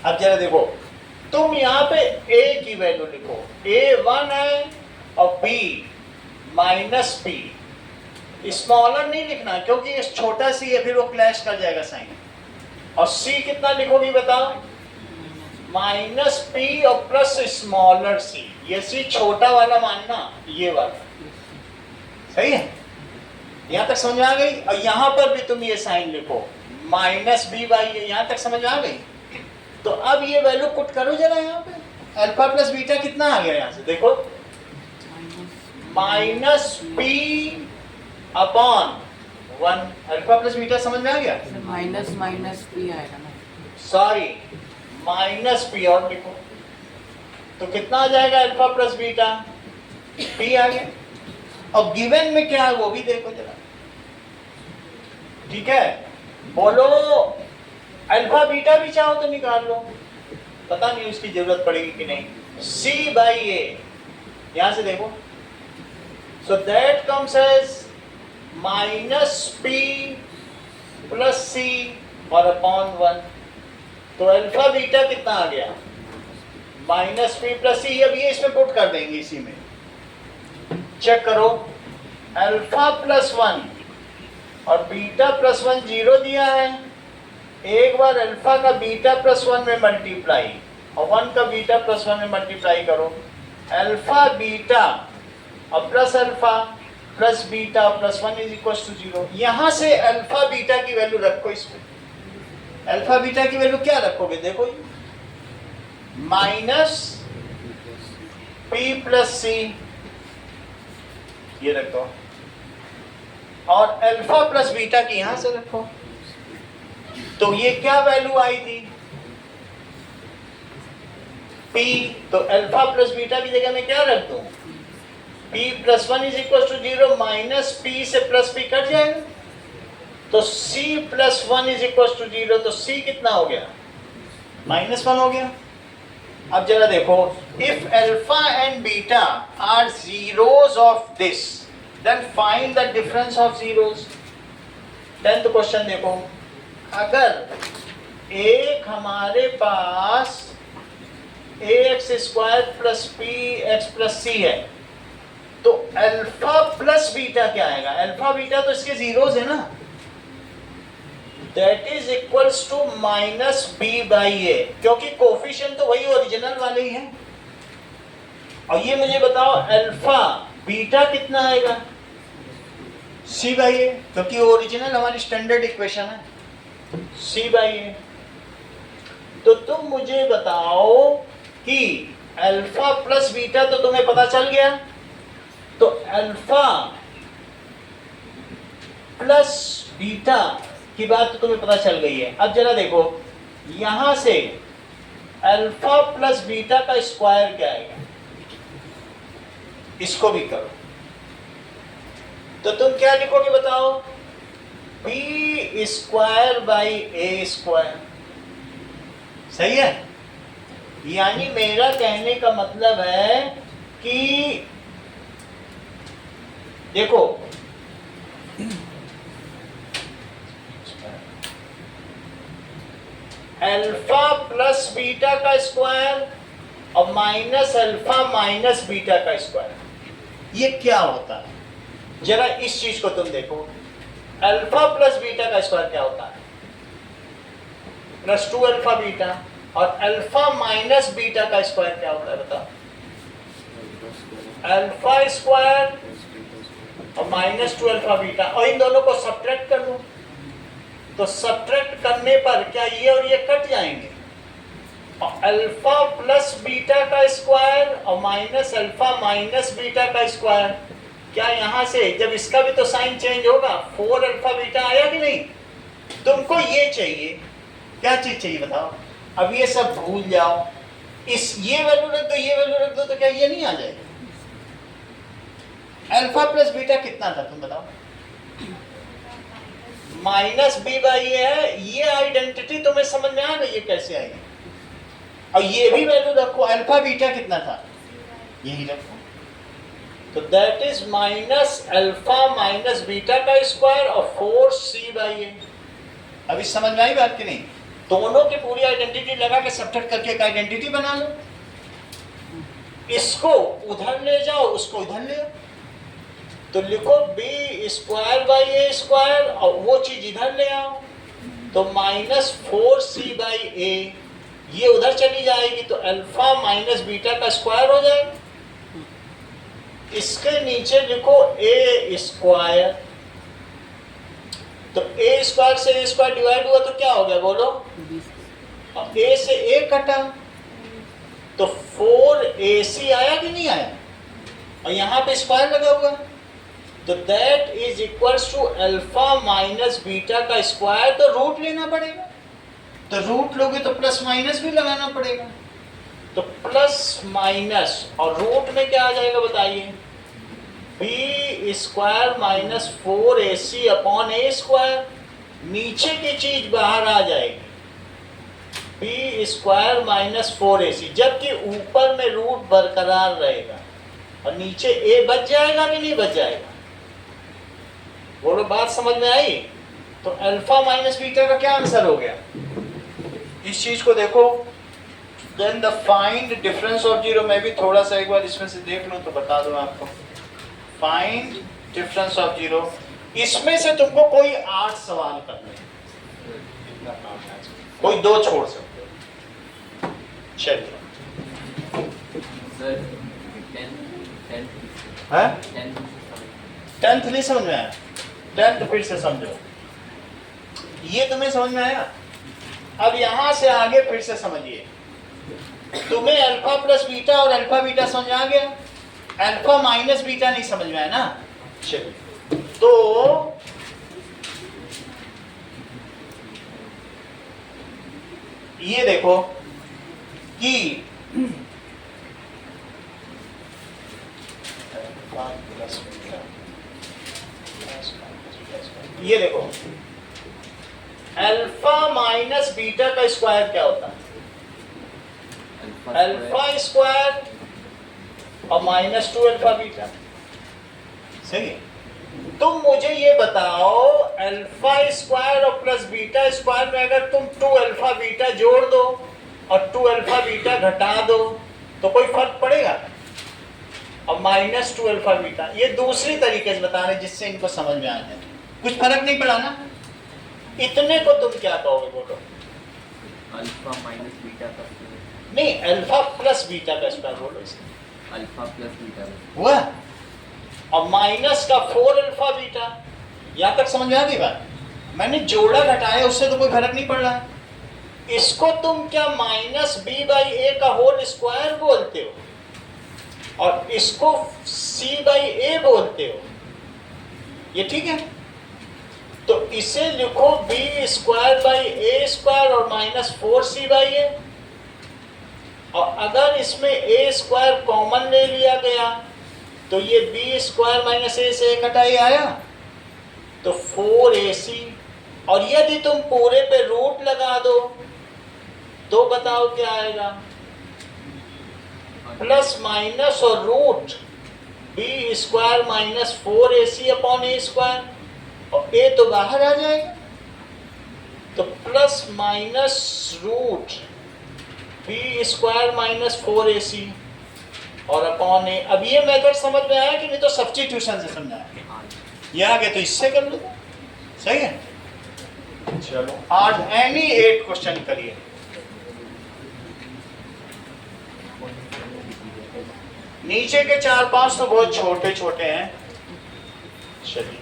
अब जरा देखो, तुम यहाँ पे a की वैल्यू लिखो, a 1 है और b माइनस पी। स्मॉलर नहीं लिखना क्योंकि ये छोटा सी है, फिर वो क्लैश कर जाएगा साइन। और c कितना लिखोगी बताओ? माइनस पी और प्लस स्मॉलर सी। ये सी छोटा वाला मानना, ये वाला, सही है। यहाँ तक समझ आ गई? और यहाँ पर भी तुम ये साइन लिखो, माइनस बी बाई ए। यहाँ तक समझ आ गई? तो अब ये वैल्यू पुट करो जरा यहाँ पे। अल्फा प्लस बीटा कितना आ गया यहाँ से देखो, minus P upon 1। Alpha plus beta समझ में आ गया? माइनस माइनस पी आएगा ना? सॉरी, माइनस पी और लिखो, तो कितना आ जाएगा? अल्फा प्लस बीटा पी आ गया। और गिवन में क्या है वो भी देखो जरा, ठीक है? बोलो अल्फा बीटा भी चाहो तो निकाल लो, पता नहीं उसकी जरूरत पड़ेगी कि नहीं। सी बाई ए, यहां से देखो, so that comes as minus P plus C और अपॉन 1। तो अल्फा बीटा कितना आ गया? Minus P plus C. अब ये इसमें पुट कर देंगे, इसी में चेक करो। अल्फा प्लस 1 और बीटा प्लस 1 0 दिया है। एक बार अल्फा का बीटा प्लस 1 में मल्टीप्लाई और 1 का बीटा प्लस 1 में मल्टीप्लाई करो। अल्फा बीटा और plus alpha plus beta plus 1 is equal to 0। यहाँ से अल्फा बीटा की वैल्यू रखो इसमें। अल्फा बीटा की वैल्यू क्या रखोगे देखो, माइनस पी प्लस सी, ये रखो, और अल्फा प्लस बीटा की यहां से रखो। तो ये क्या वैल्यू आई थी? P। तो अल्फा प्लस बीटा की जगह में क्या रख दूं? P plus 1 is equal to 0। Minus P से प्लस P कट जाएगा, तो C plus 1 is equal to 0। तो C कितना हो गया? -1 हो गया। अब जरा देखो, if alpha and beta are zeros of this, then find the difference of zeros. 10th question देखो, अगर एक हमारे पास ax square plus P X plus C है, तो अल्फा प्लस बीटा क्या आएगा? अल्फा बीटा तो इसके जीरोस है ना, that is equals to minus B by A, क्योंकि कोफिशिएंट तो वही ओरिजिनल वाले ही हैं। और ये मुझे बताओ अल्फा बीटा कितना आएगा? सी बाई ए, क्योंकि ओरिजिनल हमारी स्टैंडर्ड इक्वेशन है, सी बाई ए। तो तुम मुझे बताओ कि अल्फा प्लस बीटा तो तुम्हें पता चल गया, तो अल्फा प्लस बीटा की बात तो तुम्हें पता चल गई है। अब जरा देखो, यहां से अल्फा प्लस बीटा का स्क्वायर क्या आएगा? इसको भी करो, तो तुम क्या लिखोगे बताओ? B square by a square, सही है। यानी मेरा कहने का मतलब है कि देखो, अल्फा प्लस बीटा का स्क्वायर और माइनस अल्फा माइनस बीटा का स्क्वायर, ये क्या होता है? जरा इस चीज को तुम देखो, अल्फा प्लस बीटा का स्क्वायर क्या होता है? Plus 2 alpha beta. और अल्फा माइनस बीटा का स्क्वायर क्या होता है बताओ? अल्फा स्क्वायर और माइनस 2 अल्फा बीटा। और इन दोनों को सब्ट्रैक्ट कर लो, तो सब्ट्रैक्ट करने पर क्या ये और ये कट जाएंगे, और अल्फा प्लस बीटा का स्क्वायर और माइनस अल्फा माइनस बीटा का स्क्वायर, क्या यहां से जब इसका भी तो साइन चेंज होगा, 4 अल्फा बीटा आया कि नहीं? तुमको ये चाहिए, क्या चीज चाहिए बताओ? अब ये सब भूल जाओ, इस ये वैल्यू रख दो, ये वैल्यू रख दो, तो क्या ये नहीं आ जाएगा? अल्फा प्लस बीटा कितना था तुम बताओ? माइनस बी बाई ए है। ये आइडेंटिटी तुम्हें समझ में आ गई है कैसे आएगी? और ये भी वैल्यू रखो, अल्फा बीटा कितना था, यही रखो। तो that is minus alpha minus beta का स्क्वायर और 4c बाई ए। अभी समझ में आई बात कि नहीं? दोनों की पूरी आइडेंटिटी लगा के सब्ट्रैक्ट करके एक आइडेंटिटी बना लो। इसको उधर ले जाओ, उसको इधर ले आओ, तो लिखो b square by a square और वो चीज इधर ले आओ, तो माइनस 4c बाई ए, ये उधर चली जाएगी तो अल्फा माइनस बीटा का स्क्वायर हो जाएगा। इसके नीचे लिखो ए स्क्वायर, तो ए स्क्वायर से ए स्क्वायर डिवाइड हुआ तो क्या हो गया बोलो? अब ए से ए कटा तो 4ac आया कि नहीं आया? और यहाँ पे स्क्वायर लगा हुआ, तो that is equals to alpha minus beta का स्क्वायर। तो रूट लेना पड़ेगा, तो रूट लोगे तो प्लस माइनस भी लगाना पड़ेगा, तो प्लस माइनस और रूट में क्या आ जाएगा बताइए? B square minus 4ac upon A square. नीचे की चीज बाहर आ जाएगी, बी स्क्वायर माइनस 4ac, जबकि ऊपर में रूट बरकरार रहेगा और नीचे ए बच जाएगा कि नहीं बच जाएगा? बोलो बात समझ में आई? तो अल्फा माइनस बीटा का क्या आंसर हो गया? इस चीज को देखो, then the find difference of zero. मैं भी थोड़ा सा एक बार इसमें से देख लूं तो बता दूं आपको। फाइंड डिफरेंस ऑफ जीरो, इसमें से तुमको कोई 8 सवाल करने हैं, इतना काम है, कोई 2 छोड़ सकते हो। चलिए है 10th नहीं समझ में आया? 10th फिर से समझो, ये तुम्हें समझ में आया? अब यहां से आगे फिर से समझिए। तुम्हें अल्फा प्लस बीटा और अल्फा बीटा समझ आ गया, अल्फा माइनस बीटा नहीं समझ में आया ना? चलिए, तो ये देखो कि ये देखो अल्फा माइनस बीटा का स्क्वायर क्या होता है? अल्फा स्क्वायर और माइनस 2 अल्फा बीटा। सही है? तुम मुझे ये बताओ, अल्फा स्क्वायर और प्लस बीटा स्क्वायर में अगर तुम 2 अल्फा बीटा जोड़ दो और 2 अल्फा बीटा घटा दो तो कोई फर्क पड़ेगा? और माइनस 2 अल्फा बीटा, ये दूसरी तरीके से बता रहे जिससे इनको समझ में आ जाए। कुछ फर्क नहीं पड़ा ना? इतने को तुम क्या कहोगे बोलो? अल्फा माइनस बीटा का नहीं, अल्फा प्लस बीटा का स्क्वायर बोलो इसे। अल्फा प्लस बीटा हुआ? और माइनस का 4 अल्फा बीटा। यहां तक समझ में आ गई बात? मैंने जोड़ा घटाया, उससे तो कोई फर्क नहीं पड़ रहा। इसको तुम क्या माइनस बी बाई ए का होल स्क्वायर बोलते हो और इसको सी बाई ए बोलते हो, ये ठीक है? तो इसे लिखो b square by a square और माइनस 4c बाई ए। और अगर इसमें ए स्क्वायर कॉमन ले लिया गया तो ये बी स्क्वायर माइनस ए से घटाई आया तो 4ac। और यदि तुम पूरे पे रूट लगा दो तो बताओ क्या आएगा? प्लस माइनस और root B square minus 4ac upon A square, और ए तो बाहर आ जाएगा, तो plus minus root B square minus 4ac और अपॉन ए। अब ये मेथड समझ में आया कि नहीं? तो सब्स्टिट्यूशन से समझाया, ये आ गया तो इससे कर लो। सही है? चलो आज एनी 8 क्वेश्चन करिए। नीचे के 4-5 तो बहुत छोटे छोटे हैं। चलिए,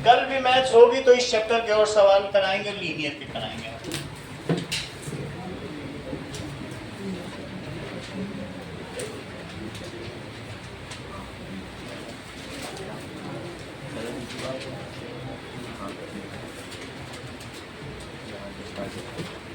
कल भी मैथ्स होगी तो इस चैप्टर के और सवाल कराएंगे, लीनियर के कराएंगे। है